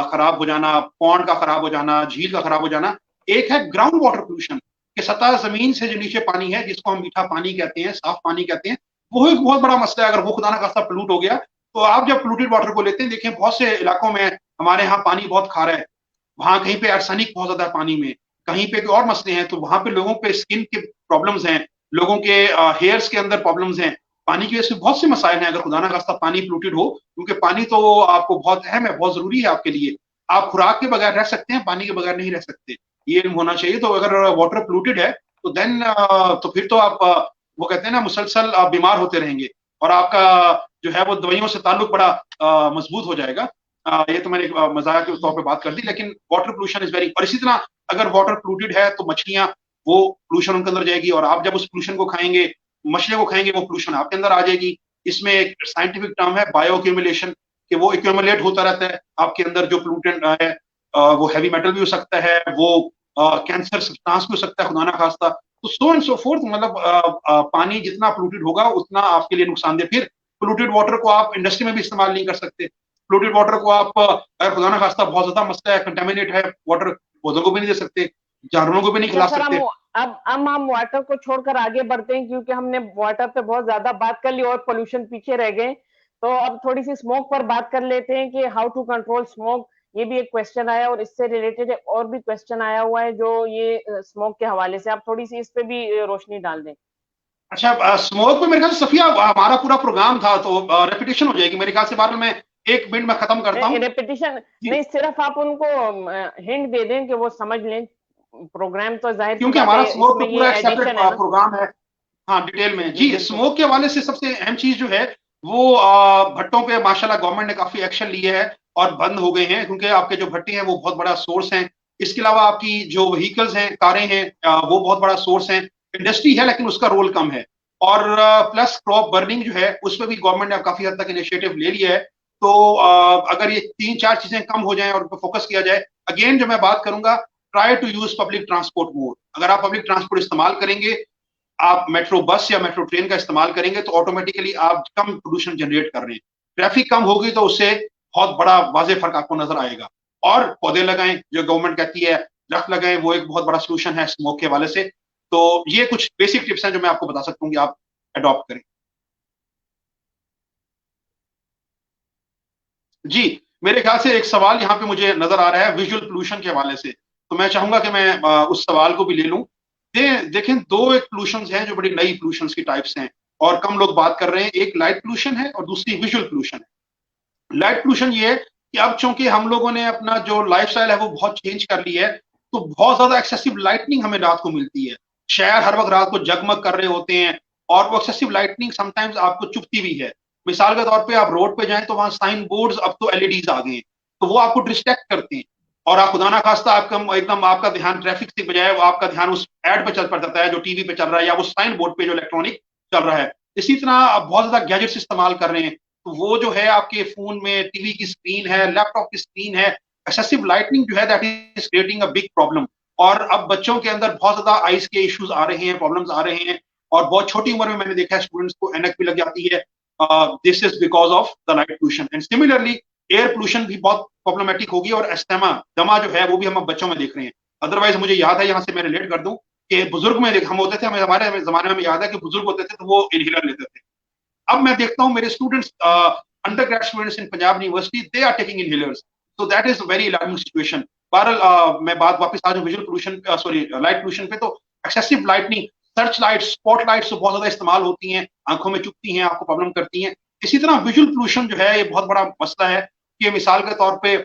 खराब हो जाना, पौंड का खराब हो जाना, झील का खराब हो जाना। एक है ग्राउंड वाटर पोल्यूशन, कि सतह जमीन से जो नीचे पानी है, जिसको हम मीठा पानी कहते हैं, साफ पानी कहते हैं, वो एक बहुत बड़ा मसला है। अगर वो खुदा ना खास्ता पोल्यूट हो गया तो आप जब पोल्यूटेड वाटर को लेते हैं, देखिए बहुत से इलाकों में हमारे यहाँ पानी बहुत खारा है, वहां कहीं पे आर्सेनिक बहुत ज्यादा है पानी में, कहीं पे भी और मसले हैं, तो वहां पे लोगों पे स्किन के प्रॉब्लम्स हैं, लोगों के हेयर्स के अंदर प्रॉब्लम्स हैं। पानी की वजह से बहुत से मसाइल हैं अगर खुदा ना खास्ता पानी पोल्यूटेड हो, क्योंकि पानी तो आपको बहुत अहम है, बहुत जरूरी है आपके लिए। आप खुराक के बगैर रह सकते हैं, पानी के बगैर नहीं रह सकते, ये होना चाहिए। तो अगर वाटर पोल्यूटेड है तो देन तो फिर तो आप वो कहते हैं ना, मुसलसल आप बीमार होते रहेंगे, और आपका जो है वो दवाइयों से ताल्लुक बड़ा मजबूत हो जाएगा। ये तो मैंने एक मजाक के तौर पे बात कर दी, लेकिन वाटर पोल्यूशन इज वेरी। और इसी तरह अगर वाटर पोल्यूटेड है तो मछलियां, वो पोल्यूशन उनके अंदर जाएगी, और आप जब उस पोल्यूशन को खाएंगे, मछलियों को खाएंगे, वो पोल्यूशन आपके अंदर आ जाएगी। इसमें एक साइंटिफिक टर्म है बायो एक्यूमुलेशन, कि वो एक्यूमुलेट होता रहता है आपके अंदर जो पोल्यूटेंट है। वो हैवी मेटल भी हो सकता है, वो कैंसर सब्सटेंस भी हो सकता है खुदा ना खास्ता। तो सो एंड सो फोर्थ, मतलब पानी जितना पोल्यूटेड होगा उतना आपके लिए नुकसानदेह। फिर पोल्यूटेड वाटर को आप इंडस्ट्री में भी इस्तेमाल नहीं कर सकते। पोल्यूटेड वाटर को आप अगर खुदा ना खास्ता बहुत ज्यादा मसला है, कंटेमिनेट है वाटर, पौधों को भी नहीं दे सकते, जानवरों को भी नहीं अच्छा खिला सर, सकते। अब हम वाटर को छोड़कर आगे बढ़ते हैं, क्योंकि हमने वाटर पे बहुत ज्यादा बात कर ली और पोल्यूशन पीछे रह गए। तो अब थोड़ी सी स्मोक पर बात कर लेते हैं कि हाउ टू कंट्रोल स्मोक। ये भी एक क्वेश्चन आया और इससे रिलेटेड और भी क्वेश्चन आया हुआ है जो ये स्मोक के हवाले से, आप थोड़ी सी इस पे भी रोशनी डाल दें। अच्छा, स्मोक पे मेरे ख्याल से सफिया हमारा पूरा प्रोग्राम था, तो रेपिटेशन हो जाएगी मेरे ख्याल से। बार मैं 1 मिनट में खत्म करता हूँ। रेपिटेशन जी, नहीं, सिर्फ आप उनको हिंट दे दें कि वो समझ लें। प्रोग्राम तो जाहिर सी क्योंकि बात हमारा है, स्मोक इसमें तो ये पूरा एक सेपरेट एडिशन है ना। प्रोग्राम है। हाँ, डिटेल में जी जी। बिल्कुल। स्मोक के हवाले से सबसे अहम चीज जो है वो भट्टों पे माशाल्लाह गवर्नमेंट ने काफी एक्शन लिए है और बंद हो गए हैं, क्योंकि आपके जो भट्टे हैं वो बहुत बड़ा सोर्स हैं। इसके अलावा आपकी जो व्हीकल्स हैं, कारें हैं, वो बहुत बड़ा सोर्स हैं। इंडस्ट्री है लेकिन उसका रोल कम है। और प्लस क्रॉप बर्निंग जो है उस पर भी गवर्नमेंट ने काफी हद तक इनिशिएटिव ले लिया है। तो अगर ये 3-4 चीजें कम हो जाएं और उन पर फोकस किया जाए, अगेन जो मैं बात करूंगा, try to use public transport more. अगर आप पब्लिक ट्रांसपोर्ट इस्तेमाल करेंगे, आप मेट्रो बस या मेट्रो ट्रेन का इस्तेमाल करेंगे, तो ऑटोमेटिकली आप कम पोल्यूशन जनरेट कर रहे हैं। ट्रैफिक कम होगी तो उससे बहुत बड़ा वाजे फर्क आपको नजर आएगा। और पौधे लगाएं, जो गवर्नमेंट कहती है दरख्त लगाएं, वो एक बहुत बड़ा सोल्यूशन है स्मोक के वाले से। तो ये कुछ बेसिक टिप्स हैं जो मैं आपको बता सकता हूँ कि आप अडॉप्ट करें। जी, मेरे ख्याल से एक सवाल यहाँ पे मुझे नजर आ रहा है विजुअल पोल्यूशन के हवाले से, तो मैं चाहूंगा कि मैं उस सवाल को भी ले लूं। देखें, दो एक पोल्यूशन हैं जो बड़ी नई पोल्यूशन की टाइप्स हैं और कम लोग बात कर रहे हैं। एक लाइट पोल्यूशन है और दूसरी विजुअल पोल्यूशन है। लाइट पोल्यूशन ये है कि अब चूंकि हम लोगों ने अपना जो लाइफस्टाइल है वो बहुत चेंज कर ली है, तो बहुत ज्यादा एक्सेसिव लाइटनिंग हमें रात को मिलती है। शहर हर वक्त रात को जगमग कर रहे होते हैं, और वो एक्सेसिव लाइटनिंग समटाइम्स आपको चुभती भी है। मिसाल के तौर पे आप रोड पे जाएं तो वहां साइन बोर्ड्स अब तो एलईडीज आ गए हैं, तो वो आपको डिस्ट्रैक्ट करते हैं, और आप खुदा ना खास्ता आपका एकदम आपका ध्यान ट्रैफिक से बजाय वो आपका ध्यान उस एड पे चल पड़ जाता है जो टीवी पे चल रहा है या वो साइन बोर्ड पे जो इलेक्ट्रॉनिक चल रहा है। इसी तरह आप बहुत ज्यादा गैजेट्स इस्तेमाल कर रहे हैं, तो वो जो है आपके फोन में टीवी की स्क्रीन है, लैपटॉप की स्क्रीन है, एक्सेसिव लाइटनिंग जो है that is creating a big problem. और अब बच्चों के अंदर बहुत ज्यादा आइज के इश्यूज आ रहे हैं, प्रॉब्लम्स आ रहे हैं, और बहुत छोटी उम्र में मैंने देखा है स्टूडेंट्स को एनक भी लग जाती है। This is because of the light pollution. And similarly air pollution भी बहुत प्रॉब्लमेटिक होगी, और एस्थमा, दमा जो है वो भी हम अब बच्चों में देख रहे हैं। अदरवाइज मुझे याद है, यहाँ से मैं रिलेट कर दूं कि बुजुर्ग में हम होते थे, हमें हमारे जमाने में याद है कि बुजुर्ग होते थे तो वो इनहेलर लेते थे। अब मैं देखता हूँ मेरे students, undergrad students in Punjab university, they are taking inhalers. So that is very alarming situation. बहरहाल मैं बात वापस आ जाऊँ visual pollution, sorry light pollution पे, तो excessive lighting, search light, spot lights बहुत ज्यादा इस्तेमाल होती हैं, आंखों में चुभती हैं, आपको प्रॉब्लम करती हैं। इसी तरह विजुअल पोल्यूशन जो है ये बहुत बड़ा मसला है कि मिसाल के तौर पे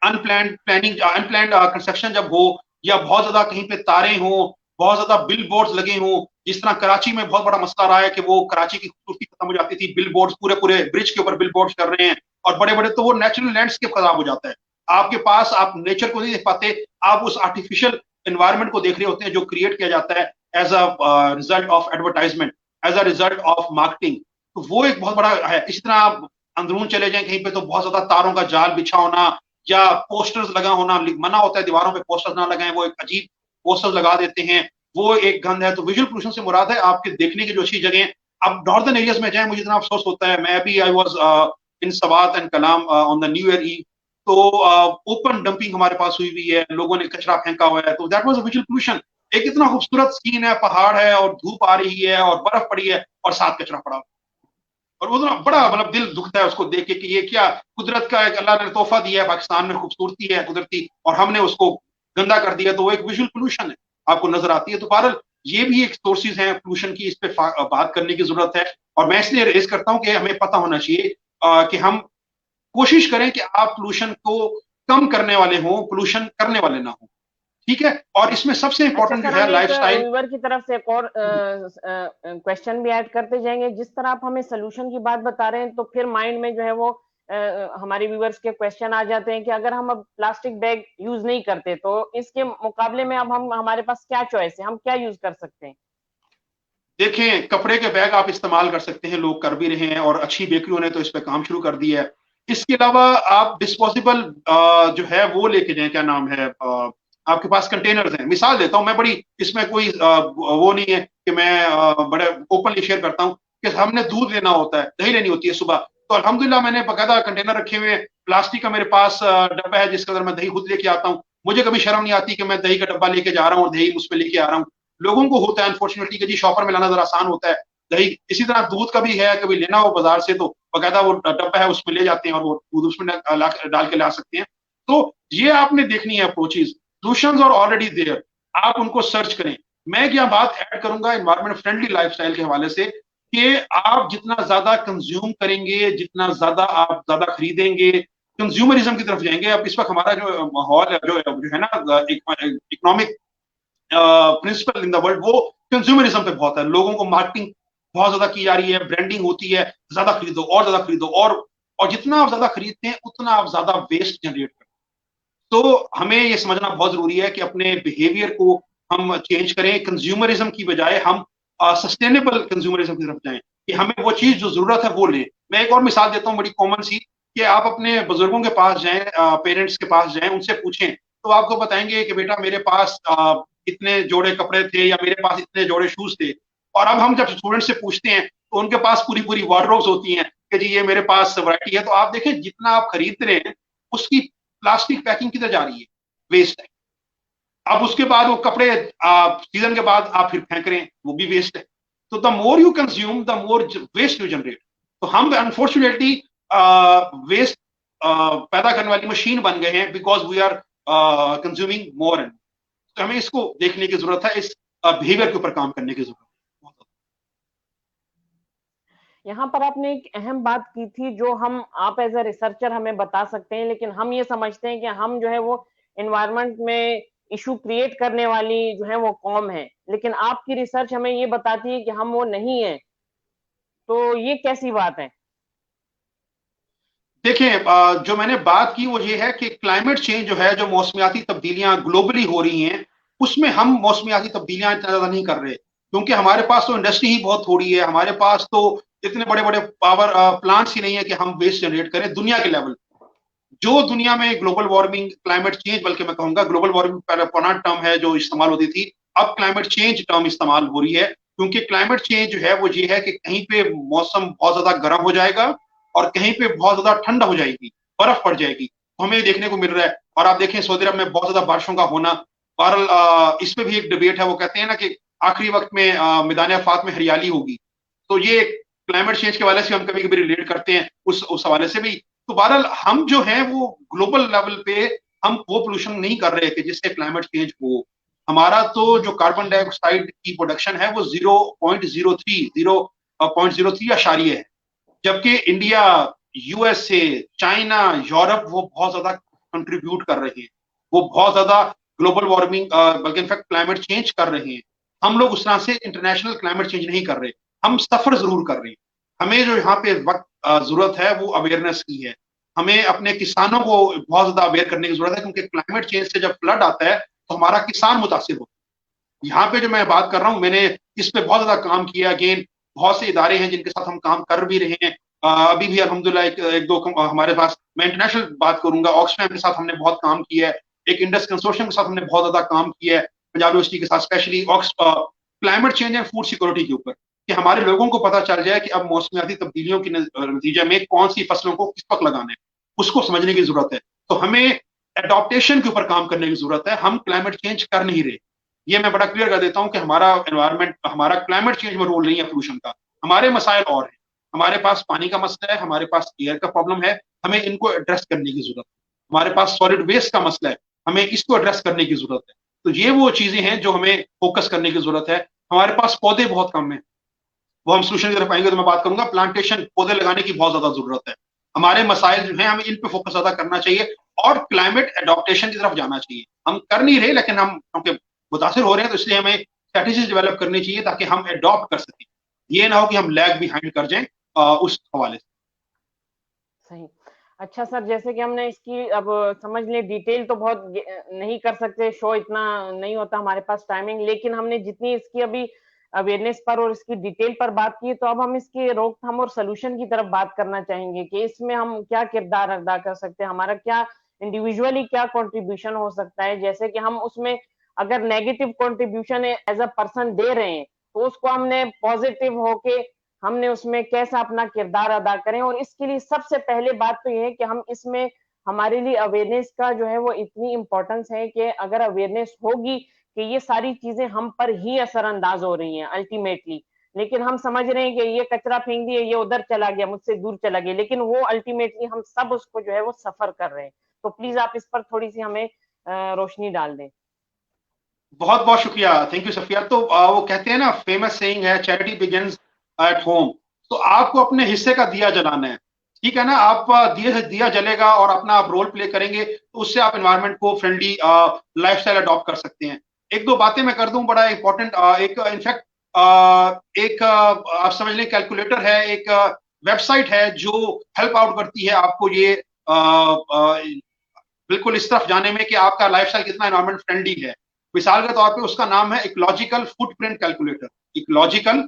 अनप्लान्ड कंस्ट्रक्शन जब हो, या बहुत ज्यादा कहीं पे तारे हो, बहुत ज्यादा बिल बोर्ड लगे हों, जिस तरह कराची में बहुत बड़ा मसला रहा है कि वो कराची की खूबसूरती खत्म हो जाती थी, बिल बोर्ड पूरे पूरे ब्रिज के ऊपर बिल बोर्ड कर रहे हैं और बड़े बड़े, तो वो नेचुरल लैंडस्केप खराब हो जाता है। आपके पास आप नेचर को नहीं देख पाते, आप उस आर्टिफिशियल एनवायरमेंट को देख रहे होते हैं जो क्रिएट किया जाता है as a result of advertisement, as a result of marketing. तो वो एक बहुत बड़ा है। इसी तरह आप अंदरून चले जाएं कहीं पे तो बहुत ज्यादा तारों का जाल बिछा होना, या पोस्टर्स लगा होना, मना होता है दीवारों पे पोस्टर्स ना लगाएं, वो एक अजीब पोस्टर्स लगा देते हैं, वो एक गंद है। तो विजुअल पोल्यूशन से मुराद है आपके देखने की जो अच्छी जगह। अब नॉर्दर्न एरियाज में जाए, मुझे इतना अफसोस होता है, मैं अभी I was in Swat and Kalam on the new year eve, तो ओपन डंपिंग हमारे पास हुई हुई है, लोगों ने कचरा फेंका हुआ है, तो that was a visual pollution. एक इतना खूबसूरत सीन है, पहाड़ है और धूप आ रही है और बर्फ पड़ी है और साथ कचरा पड़ा, और वो तो बड़ा मतलब दिल दुखता है उसको देख के कि ये क्या कुदरत का एक अल्लाह ने तोहफा दिया है, पाकिस्तान में खूबसूरती है कुदरती, और हमने उसको गंदा कर दिया। तो वो एक विजुअल पोल्यूशन है, आपको नजर आती है। तो बहरहाल ये भी एक सोर्सेज हैं पोल्यूशन की, इस पे बात करने की जरूरत है। और मैं इसलिए रेज करता हूँ कि हमें पता होना चाहिए कि हम कोशिश करें कि आप पोल्यूशन को कम करने वाले हों, पोल्यूशन करने वाले ना हो। ठीक है, और इसमें सबसे अच्छा इंपॉर्टेंट जो सर, है हम एक लाइफस्टाइल। व्यूअर की तरफ से एक और क्वेश्चन भी ऐड करते जाएंगे। जिस तरह आप हमें सोल्यूशन की बात बता रहे हैं, तो फिर माइंड में जो है वो हमारे व्यूअर्स के क्वेश्चन आ जाते हैं कि अगर हम अब प्लास्टिक बैग यूज नहीं करते तो इसके मुकाबले में अब हम हमारे पास क्या चॉइस है, हम क्या यूज कर सकते हैं? देखें, कपड़े के बैग आप इस्तेमाल कर सकते हैं, लोग कर भी रहे हैं और अच्छी बेकरियों ने तो इस पे काम शुरू कर दिया है। इसके अलावा आप डिस्पोजेबल जो है वो लेके जाएं, क्या नाम है, आपके पास कंटेनर्स हैं। मिसाल देता हूं मैं, बड़ी इसमें कोई वो नहीं है कि मैं बड़े ओपनली शेयर करता हूं कि हमने दूध लेना होता है, दही लेनी होती है सुबह, तो अल्हम्दुलिल्लाह मैंने बकायदा कंटेनर रखे हुए हैं, प्लास्टिक का मेरे पास डब्बा है जिसके अंदर मैं दही खुद लेके आता हूँ। मुझे कभी शर्म नहीं आती कि मैं दही का डब्बा लेके जा रहा हूँ और दही मुझ पे लेके आ रहा हूँ। लोगों को होता है अनफॉर्चुनेटली कि जी शॉपर में लाना जरा आसान होता है दही। इसी तरह दूध का भी है, कभी लेना हो बाजार से तो बकायदा वो डब्बा है उसमें ले जाते हैं और वो दूध उसमें डाल के ला सकते हैं। तो ये आपने देखनी है अप्रोचेज, सोल्यूशंस और ऑलरेडी देयर, आप उनको सर्च करें। मैं क्या बात ऐड करूंगा एनवायरमेंट फ्रेंडली लाइफस्टाइल के हवाले से, कि आप जितना ज्यादा कंज्यूम करेंगे, जितना ज्यादा आप ज्यादा खरीदेंगे, कंज्यूमरिज्म की तरफ जाएंगे। अब इस वक्त हमारा जो माहौल है, जो है ना economic principle in the world, वो कंज्यूमरिज्म पे बहुत है। लोगों को मार्केटिंग बहुत ज्यादा की जा रही है, ब्रांडिंग होती है, ज्यादा खरीदो और ज्यादा खरीदो, और जितना आप ज्यादा खरीदते हैं उतना आप ज्यादा वेस्ट जनरेट करते हैं। तो हमें ये समझना बहुत जरूरी है कि अपने बिहेवियर को हम चेंज करें, कंज्यूमरिज्म की बजाय हम सस्टेनेबल कंज्यूमरिज्म की तरफ जाएं, कि हमें वो चीज जो जरूरत है वो लें। मैं एक और मिसाल देता हूँ बड़ी कॉमन सी, कि आप अपने बुजुर्गों के पास जाएं, पेरेंट्स के पास जाएं, उनसे पूछें तो आपको बताएंगे कि बेटा मेरे पास इतने जोड़े कपड़े थे, या मेरे पास इतने जोड़े शूज थे। और अब हम जब स्टूडेंट से पूछते हैं तो उनके पास पूरी पूरी वार्डरोब्स होती हैं कि जी ये मेरे पास वैरायटी है। तो आप देखें जितना आप खरीद रहे हैं उसकी प्लास्टिक पैकिंग किधर जा रही है, वेस्ट है। अब उसके बाद वो कपड़े सीजन के बाद आप फिर फेंक रहे हैं, वो भी वेस्ट है। तो the more you consume the more waste you generate. तो हम अनफॉर्चुनेटली वेस्ट पैदा करने वाली मशीन बन गए हैं, because we are consuming more and. तो हमें इसको देखने की जरूरत है, इस बिहेवियर के ऊपर काम करने की जरूरत है। यहाँ पर आपने एक अहम बात की थी जो हम आप एज अ रिसर्चर हमें बता सकते हैं, लेकिन हम ये समझते हैं कि हम जो है वो एनवायरनमेंट में इशू क्रिएट करने वाली जो है वो कौम है, लेकिन आपकी रिसर्च हमें ये बताती है कि हम वो नहीं है। तो ये कैसी बात है? देखिए, जो मैंने बात की वो ये है कि क्लाइमेट चेंज जो है, जो मौसमियाती तब्दीलियां ग्लोबली हो रही हैं, उसमें हम मौसमियाती तब्दीलियां इतना ज्यादा नहीं कर रहे, क्योंकि हमारे पास तो इंडस्ट्री ही बहुत थोड़ी है, हमारे पास तो इतने बड़े बड़े पावर प्लांट्स ही नहीं है कि हम वेस्ट जनरेट करें दुनिया के लेवल। जो दुनिया में ग्लोबल वार्मिंग, क्लाइमेट चेंज, बल्कि मैं कहूंगा ग्लोबल वार्मिंग पहले पुराना टर्म है जो इस्तेमाल होती थी, अब क्लाइमेट चेंज टर्म इस्तेमाल हो रही है। क्योंकि क्लाइमेट चेंज जो है वो ये है कि कहीं पे मौसम बहुत ज्यादा गर्म हो जाएगा और कहीं पे बहुत ज्यादा ठंडा हो जाएगी, बर्फ पड़ जाएगी। तो हमें देखने को मिल रहा है। और आप देखें सऊदी अरब में बहुत ज्यादा बारिशों का होना, बहरहाल इस पे भी एक डिबेट है। वो कहते हैं ना कि आखिरी वक्त में मैदान अरफात में हरियाली होगी। तो ये क्लाइमेट चेंज के हवाले से हम कभी कभी रिलेट करते हैं उस हवाले से भी। तो बहरहाल हम जो हैं वो ग्लोबल लेवल पे हम वो पोल्यूशन नहीं कर रहे कि जिससे क्लाइमेट चेंज हो। हमारा तो जो कार्बन डाइऑक्साइड की प्रोडक्शन है वो 0.03 आशार्य है, जबकि इंडिया, यूएसए, चाइना, यूरोप वो बहुत ज्यादा कंट्रीब्यूट कर रहे हैं। वो बहुत ज्यादा ग्लोबल वार्मिंग बल्कि इनफैक्ट क्लाइमेट चेंज कर रहे हैं। हम लोग उस तरह से इंटरनेशनल क्लाइमेट चेंज नहीं कर रहे, हम सफर जरूर कर रहे हैं। हमें जो यहाँ पे वक्त जरूरत है वो अवेयरनेस की है। हमें अपने किसानों को बहुत ज्यादा अवेयर करने की जरूरत है, क्योंकि क्लाइमेट चेंज से जब फ्लड आता है तो हमारा किसान मुतासिर होता है। यहाँ पे जो मैं बात कर रहा हूँ, मैंने इस पे बहुत ज्यादा काम किया। अगेन बहुत से इदारे हैं जिनके साथ हम काम कर भी रहे हैं। अभी भी अल्हम्दुलिल्लाह एक दो हमारे पास, मैं इंटरनेशनल बात करूंगा, ऑक्सफैम के साथ हमने बहुत काम किया है। एक इंडस कंसोर्शियम के साथ हमने बहुत ज्यादा काम किया है, पंजाब यूनिवर्सिटी के साथ, specially climate change and food security के ऊपर, कि हमारे लोगों को पता चल जाए कि अब मौसमियाती तब्दीलियों के नतीजे में कौन सी फसलों को किस वक्त लगाना है, उसको समझने की जरूरत है। तो हमें एडॉप्टेशन के ऊपर काम करने की जरूरत है, हम क्लाइमेट चेंज कर नहीं रहे। ये मैं बड़ा क्लियर कर देता हूं कि हमारा एनवायरमेंट, हमारा क्लाइमेट चेंज में रोल नहीं है पोल्यूशन का। हमारे मसाइल और हैं। हमारे पास पानी का मसला है, हमारे पास एयर का प्रॉब्लम है, हमें इनको एड्रेस करने की जरूरत है। हमारे पास सॉलिड वेस्ट का मसला है, हमें इसको एड्रेस करने की जरूरत है। तो ये वो चीजें हैं जो हमें फोकस करने की जरूरत है। हमारे पास पौधे बहुत कम है, वो हम सोल्यूशन की तरफ आएंगे तो मैं बात करूंगा। प्लांटेशन, पौधे लगाने की बहुत ज्यादा जरूरत है। हमारे मसाइल जो हैं हमें इन पे फोकस ज्यादा करना चाहिए और क्लाइमेट एडॉप्टेशन की तरफ जाना चाहिए। हम कर नहीं रहे, लेकिन हम क्योंकि मुतासर हो रहे हैं तो इसलिए हमें स्ट्रेटेजीज डेवलप करनी चाहिए ताकि हम एडॉप्ट कर सकें। ये ना हो कि हम लैग बिहाइंड कर जाएं उस हवाले से। सही। अच्छा सर, जैसे कि हमने इसकी अब समझ ले, डिटेल तो बहुत नहीं कर सकते, शो इतना नहीं होता हमारे पास टाइमिंग, लेकिन हमने जितनी इसकी अभी अवेयरनेस पर और इसकी डिटेल पर बात की, तो अब हम इसकी रोकथाम और सोल्यूशन की तरफ बात करना चाहेंगे कि इसमें हम क्या किरदार अदा कर सकते हैं, हमारा क्या इंडिविजुअली क्या कंट्रीब्यूशन हो सकता है। जैसे कि हम उसमें अगर negative contribution as a person दे रहे हैं, तो उसको हमने पॉजिटिव होके हमने उसमें कैसा अपना किरदार अदा करें। और इसके लिए सबसे पहले बात तो ये है कि हम इसमें, हमारे लिए अवेयरनेस का जो है वो इतनी इंपॉर्टेंस है कि अगर अवेयरनेस होगी कि ये सारी चीजें हम पर ही असरअंदाज हो रही हैं अल्टीमेटली, लेकिन हम समझ रहे हैं कि ये कचरा फेंक दिए, ये उधर चला गया, मुझसे दूर चला गया, लेकिन वो अल्टीमेटली हम सब उसको जो है वो सफर कर रहे हैं। तो प्लीज आप इस पर थोड़ी सी हमें रोशनी डाल दें। बहुत बहुत शुक्रिया, थैंक यू सफिया। तो वो कहते हैं ना, फेमस सेइंग है, चैरिटी बिगिंस एट होम। तो आपको अपने हिस्से का दिया जलाना है, ठीक है ना। आप दिए से दिया जलेगा और अपना आप रोल प्ले करेंगे तो उससे आप एनवायरनमेंट को फ्रेंडली लाइफस्टाइल अडॉप्ट कर सकते हैं। एक दो बातें मैं कर दूं, बड़ा इंपॉर्टेंट, एक इनफैक्ट एक आप समझ लें कैलकुलेटर है, एक वेबसाइट है जो हेल्प आउट करती है आपको ये बिल्कुल इस तरफ जाने में कि आपका लाइफस्टाइल कितना एनवायरमेंट फ्रेंडली है। मिसाल के तौर पे उसका नाम है ecological footprint calculator. Ecological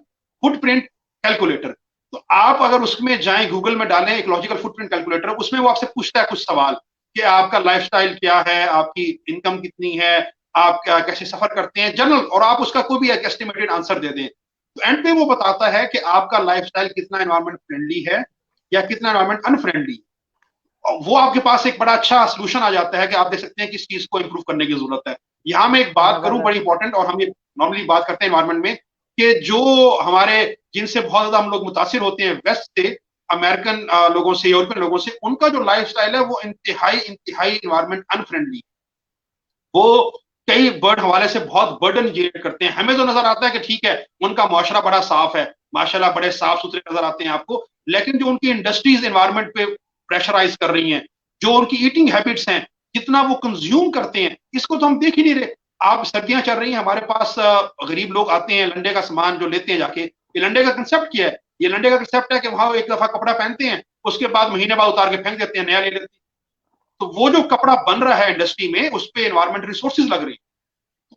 footprint calculator. तो आप अगर उसमें जाएं, गूगल में डालें इकोलॉजिकल फुटप्रिंट कैलकुलेटर, उसमें वो आपसे पूछता है कुछ सवाल कि आपका लाइफस्टाइल क्या है, आपकी इनकम कितनी है, आप कैसे सफर करते हैं जनरल, और आप उसका कोई भी एक एस्टिमेटेड आंसर दे दें। तो एंड पे वो बताता है कि आपका लाइफस्टाइल कितना एनवायरमेंट फ्रेंडली है या कितना एनवायरमेंट अनफ्रेंडली। वो आपके पास एक बड़ा अच्छा सोल्यूशन आ जाता है कि आप देख सकते हैं किस चीज को इंप्रूव करने की जरूरत है। यहां मैं एक बात करूं बड़ी इंपॉर्टेंट, और हम ये नॉर्मली बात करते हैं एनवायरमेंट में, कि जो हमारे, जिनसे बहुत ज्यादा हम लोग मुतासिर होते हैं वेस्ट से, अमेरिकन लोगों से, यूरोपियन लोगों से, उनका जो लाइफस्टाइल है वो इंतहाई इंतहाई एनवायरमेंट अनफ्रेंडली। वो कई बर्ड हवाले से बहुत बर्डन क्रिएट करते हैं। हमें तो नजर आता है कि ठीक है, उनका मुआशरा बड़ा साफ है, माशाल्लाह बड़े साफ सुथरे नजर आते हैं आपको, लेकिन जो उनकी इंडस्ट्रीज एनवायरमेंट पे प्रेशराइज कर रही हैं, जो उनकी ईटिंग हैबिट्स हैं, कितना वो कंज्यूम करते हैं, इसको तो हम देख ही नहीं रहे। आप सर्दियां चल रही हैं, हमारे पास गरीब लोग आते हैं, लंडे का सामान जो लेते हैं जाके। ये लंडे का कंसेप्ट क्या है? ये लंडे का कंसेप्ट है कि वहां एक दफा कपड़ा पहनते हैं, उसके बाद महीने बाद उतार के फेंक देते हैं, नया ले लेते हैं। तो वो जो कपड़ा बन रहा है इंडस्ट्री में, उस पर एनवायरमेंट रिसोर्सेज लग रही है।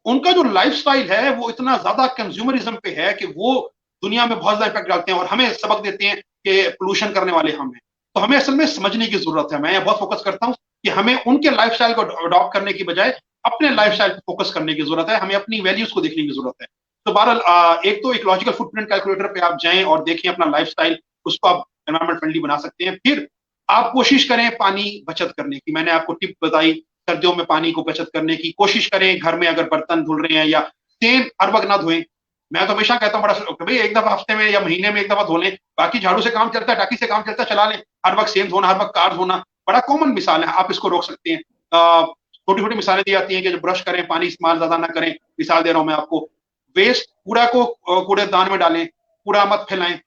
उनका जो लाइफस्टाइल है वो इतना ज्यादा कंज्यूमरिज्म पे है कि वो दुनिया में बहुत ज्यादा इफेक्ट डालते हैं और हमें सबक देते हैं कि पोल्यूशन करने वाले हम हैं। तो हमें असल में समझने की जरूरत है। मैं बहुत फोकस करता हूं कि हमें उनके लाइफस्टाइल को अडॉप्ट करने की बजाय अपने लाइफस्टाइल पर फोकस करने की जरूरत है, हमें अपनी वैल्यूज को देखने की जरूरत है। तो बहरहाल एक तो इकोलॉजिकल फुटप्रिंट कैलकुलेटर पे आप जाएं और देखें अपना लाइफस्टाइल, उसको आप एनवायरमेंट फ्रेंडली बना सकते हैं। फिर आप कोशिश करें पानी बचत करने की। मैंने आपको टिप बताई, सर्दियों में पानी को बचत करने की कोशिश करें। घर में अगर बर्तन धुल रहे हैं या सेम हर वक्त ना धोएं। मैं तो हमेशा कहता हूँ बड़ा भाई एक दफा हफ्ते में या महीने में एक दफा धो लें, बाकी झाड़ू से काम चलता है, टाकी से काम चलता है, चला लें। हर वक्त सेम धोना, हर वक्त कार धोना बड़ा कॉमन मिसाल है, आप इसको रोक सकते हैं। छोटी छोटी मिसालें दी जाती हैं कि जब ब्रश करें पानी इस्तेमाल ज्यादा ना करें। मिसाल दे रहा हूं मैं आपको, वेस्ट कूड़ा को कूड़ेदान में डालें, कूड़ा मत फैलाएं।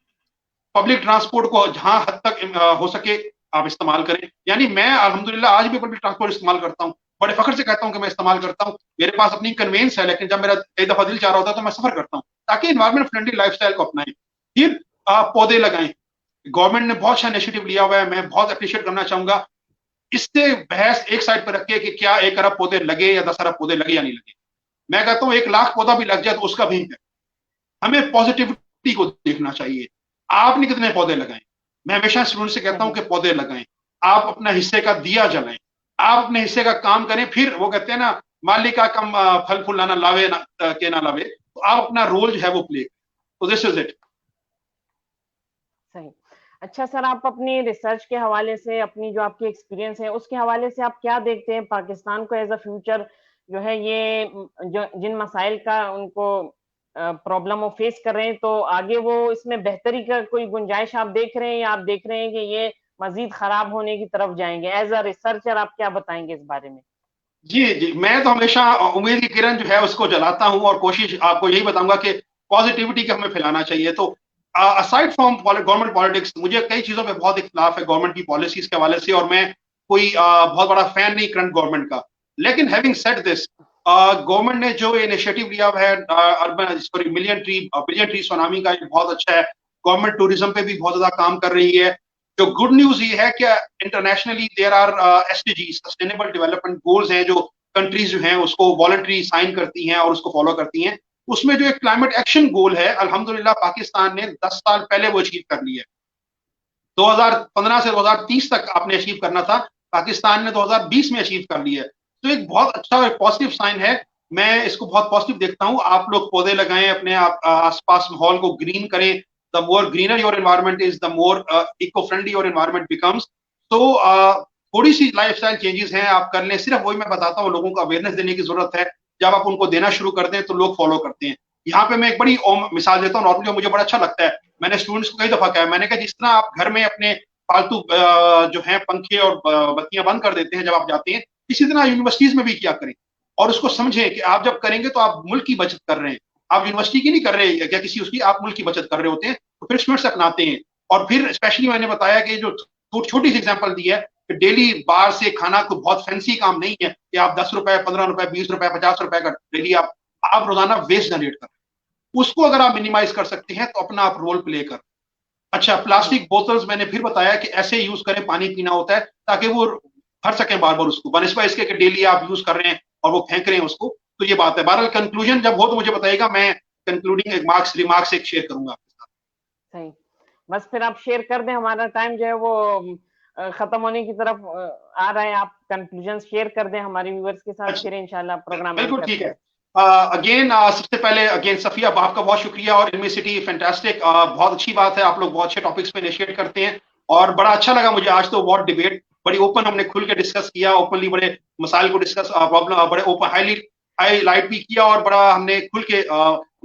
पब्लिक ट्रांसपोर्ट को जहां हद तक हो सके आप इस्तेमाल करें। यानी मैं अल्हम्दुलिल्लाह आज भी पब्लिक ट्रांसपोर्ट इस्तेमाल करता हूँ, बड़े फख्र से कहता हूँ कि मैं इस्तेमाल करता हूँ। मेरे पास अपनी कन्वेंस है, लेकिन जब मेरा एक दफा दिल चाह रहा होता है तो मैं सफर करता हूँ, ताकि इन्वायरमेंट फ्रेंडली लाइफस्टाइल को अपनाएं। फिर आप पौधे लगाएं। गवर्नमेंट ने बहुत अच्छा इनिशिएटिव लिया हुआ है, मैं बहुत अप्रिशिएट करना चाहूंगा। इससे बहस एक साइड पर रखिए कि क्या 1 अरब पौधे लगे या 10 अरब पौधे लगे या नहीं लगे। मैं कहता हूँ 1 लाख पौधा भी लग जाए तो उसका भी है। हमें पॉजिटिविटी को देखना चाहिए। आपने कितने पौधे लगाए? मैं हमेशा स्टूडेंट से कहता हूं कि पौधे लगाएं, आप अपना हिस्से का दिया जलाएं, आप अपने हिस्से का काम करें। फिर वो कहते हैं ना, माली का कम फल फूल ना लावे ना के ना लावे, तो आप अपना रोल जो है वो प्ले करें। तो दिस इज इट। सही। अच्छा सर, आप अपनी रिसर्च के हवाले से, अपनी जो आपकी एक्सपीरियंस है उसके हवाले से आप क्या देखते हैं पाकिस्तान को एज अ फ्यूचर, जो है ये जो जिन मसाइल का उनको प्रॉब्लम वो फेस कर रहे हैं, तो आगे वो इसमें बेहतरी का कोई गुंजाइश आप देख रहे हैं, या आप देख रहे हैं कि ये मजीद खराब होने की तरफ जाएंगे? एज अ रिसर्चर आप क्या बताएंगे इस बारे में? जी जी, मैं तो हमेशा उम्मीद की किरण जो है उसको जलाता हूं, और कोशिश आपको यही बताऊंगा कि पॉजिटिविटी का हमें फैलाना चाहिए। तो असाइड फ्रॉम गवर्नमेंट पॉलिटिक्स, मुझे कई चीजों पे बहुत इख्तिलाफ है गवर्नमेंट की पॉलिसीज के हवाले से, और मैं कोई बहुत बड़ा फैन नहीं करंट गवर्नमेंट का। लेकिन हैविंग सेड दिस, गवर्नमेंट ने जो इनिशिएटिव लिया है urban sorry billion tree tsunami का, ये बहुत अच्छा है। गवर्नमेंट टूरिज्म पे भी बहुत ज्यादा काम कर रही है। जो गुड न्यूज ये है कि internationally there are SDG, sustainable development goals हैं, जो कंट्रीज जो हैं उसको वॉलंटरी साइन करती हैं और उसको फॉलो करती हैं। उसमें जो एक क्लाइमेट एक्शन गोल है, अल्हम्दुलिल्लाह पाकिस्तान ने 10 साल पहले वो अचीव कर लिया है। 2015 से 2030 तक आपने अचीव करना था, पाकिस्तान ने 2020 में अचीव कर लिया है। तो एक बहुत अच्छा पॉजिटिव साइन है। मैं इसको बहुत पॉजिटिव देखता हूँ। आप लोग पौधे लगाएं, अपने आसपास माहौल को ग्रीन करें। The more greener your environment is, the more eco friendly your environment becomes. तो थोड़ी सी लाइफस्टाइल चेंजेस हैं, आप कर लें। सिर्फ वही मैं बताता हूँ, लोगों को अवेयरनेस देने की जरूरत है। जब आप उनको देना शुरू कर दें तो लोग फॉलो करते हैं। यहाँ पे मैं एक बड़ी मिसाल देता हूँ, नॉर्मली मुझे बड़ा अच्छा लगता है। मैंने स्टूडेंट्स को कई दफा कहा, मैंने कहा जिस तरह आप घर में अपने फालतू जो है पंखे और बत्तियां बंद कर देते हैं जब आप जाते हैं, इसी तरह यूनिवर्सिटीज में भी किया करें। और उसको समझें कि आप जब करेंगे तो आप मुल्क की बचत कर रहे हैं। आप यूनिवर्सिटी की नहीं कर रहे क्या किसी उसकी, आप मुल्क की बचत कर रहे होते हैं। तो फिर स्टूडेंट्स अपनाते हैं। और फिर स्पेशली मैंने बताया कि जो छोटी सी एग्जाम्पल दी है कि डेली बाहर से खाना को बहुत फैंसी काम नहीं है कि आप 10 रुपए, 15 रुपए, 20 रुपए, 50 रुपए का डेली आप रोजाना वेस्ट जनरेट कर रहे हैं। उसको अगर आप मिनिमाइज कर सकते हैं तो अपना आप रोल प्ले कर। अच्छा, प्लास्टिक बोतल्स मैंने फिर बताया कि ऐसे यूज करें, पानी पीना होता है, ताकि वो भर सकें बार बार उसको, बनस्पत इसके कि डेली आप यूज कर रहे हैं और वो फेंक रहे हैं उसको। तो ये बात है। बहरहाल कंक्लूजन जब हो तो मुझे बताइएगा, मैं कंक्लूडिंग एक रिमार्क्स एक शेयर करूंगा आपके साथ। सही। बस फिर आप शेयर कर दें, हमारा टाइम जो है वो खत्म होने की तरफ आ रहा है। आप कंक्लूजन शेयर कर दें हमारे व्यूअर्स के साथ, अच्छा, फिर इंशाल्लाह प्रोग्राम एंड बिल्कुल ठीक करते है। हैं। अगेन सबसे पहले अगेन सफिया, आपका बहुत शुक्रिया। और इल्मी सिटी फैंटास्टिक, बहुत अच्छी बात है, आप लोग बहुत अच्छे टॉपिक्स पे इनिशिएट करते हैं। और बड़ा अच्छा लगा मुझे आज तो वॉट डिबेट, बड़ी ओपन हमने खुल के डिस्कस किया, ओपनली बड़े मसाइल को डिस्कस, प्रॉब्लम बड़े ओपन हाईलाइट भी किया, और बड़ा हमने खुल के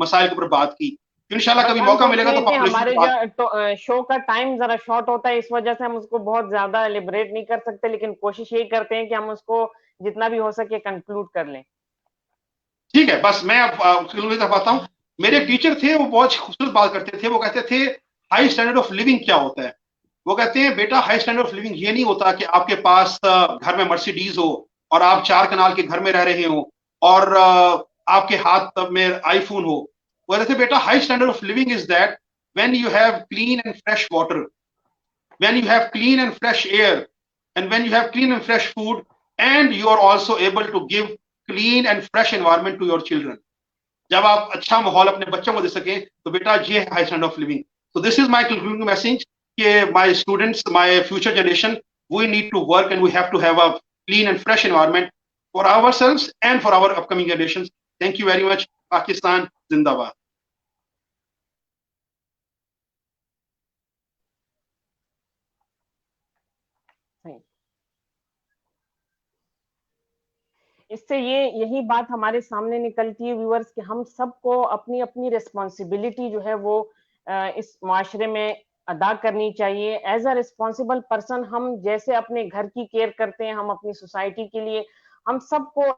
मसाइल के ऊपर बात की। इंशाल्लाह बस कभी मौका मिलेगा तो अनफॉर्चुनेटली पॉपुलेशन हमारे की बात। जो शो का टाइम जरा शॉर्ट होता है, इस वजह से हम उसको बहुत ज्यादा एलिब्रेट नहीं कर सकते, लेकिन कोशिश यही करते हैं कि हम उसको जितना भी हो सके कंक्लूड कर लें। ठीक है, बस मैं अब उसके लिए आता हूँ। मेरे टीचर थे, वो बहुत खूबसूरत बात करते थे। वो कहते थे हाई स्टैंडर्ड ऑफ लिविंग क्या होता है। वो कहते हैं बेटा, हाई स्टैंडर्ड ऑफ लिविंग ये नहीं होता कि आपके पास घर में मर्सिडीज हो और आप 4 कनाल के घर में रह रहे हो और आपके हाथ में आईफोन हो। वो कहते थे बेटा, high standard of living is that when you have clean and fresh water, when you have clean and fresh air, and when you have clean and fresh food, and you are also able to give clean and fresh environment to your children. जब आप अच्छा माहौल अपने बच्चों को दे सकें तो बेटा ये है high standard of living. So this is my concluding message कि my students, my future generation, we need to work and we have to have a clean and fresh environment for ourselves and for our upcoming generations. Thank you very much. Pakistan Zindabad. सही। इससे ये यही बात हमारे सामने निकलती है व्यूअर्स कि हम सबको अपनी अपनी रिस्पॉन्सिबिलिटी जो है वो इस माशरे में अदा करनी चाहिए। एज अ रिस्पॉन्सिबल पर्सन हम जैसे अपने घर की केयर करते हैं, हम अपनी सोसाइटी के लिए हम सबको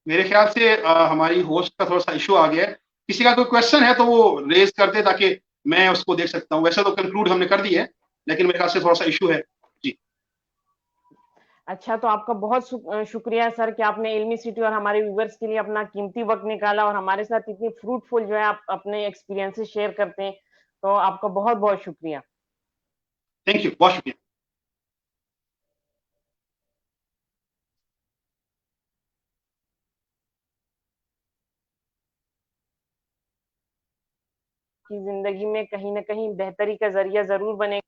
मेरे ख्याल से हमारी होस्ट का थोड़ा सा इशू आ गया है। किसी का कोई क्वेश्चन है तो वो रेज कर दे ताकि मैं उसको देख सकता हूँ। वैसे तो कंक्लूड हमने कर दी है, लेकिन मेरे ख्याल से थोड़ा सा इशू है। जी। अच्छा, तो आपका बहुत शुक्रिया सर कि आपने इल्मी सिटी और हमारे व्यूवर्स के लिए अपना कीमती वक्त निकाला और हमारे साथ इतनी फ्रूटफुल जो है आप अपने एक्सपीरियंसेस शेयर करते हैं। तो आपका बहुत बहुत शुक्रिया। थैंक यू, बहुत शुक्रिया। की जिंदगी में कहीं ना कहीं बेहतरी का जरिया जरूर बने।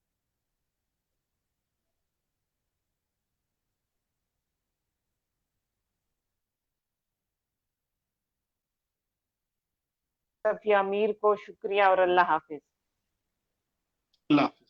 सफिया मीर को शुक्रिया और अल्लाह हाफिज। अल्लाह हाफिज।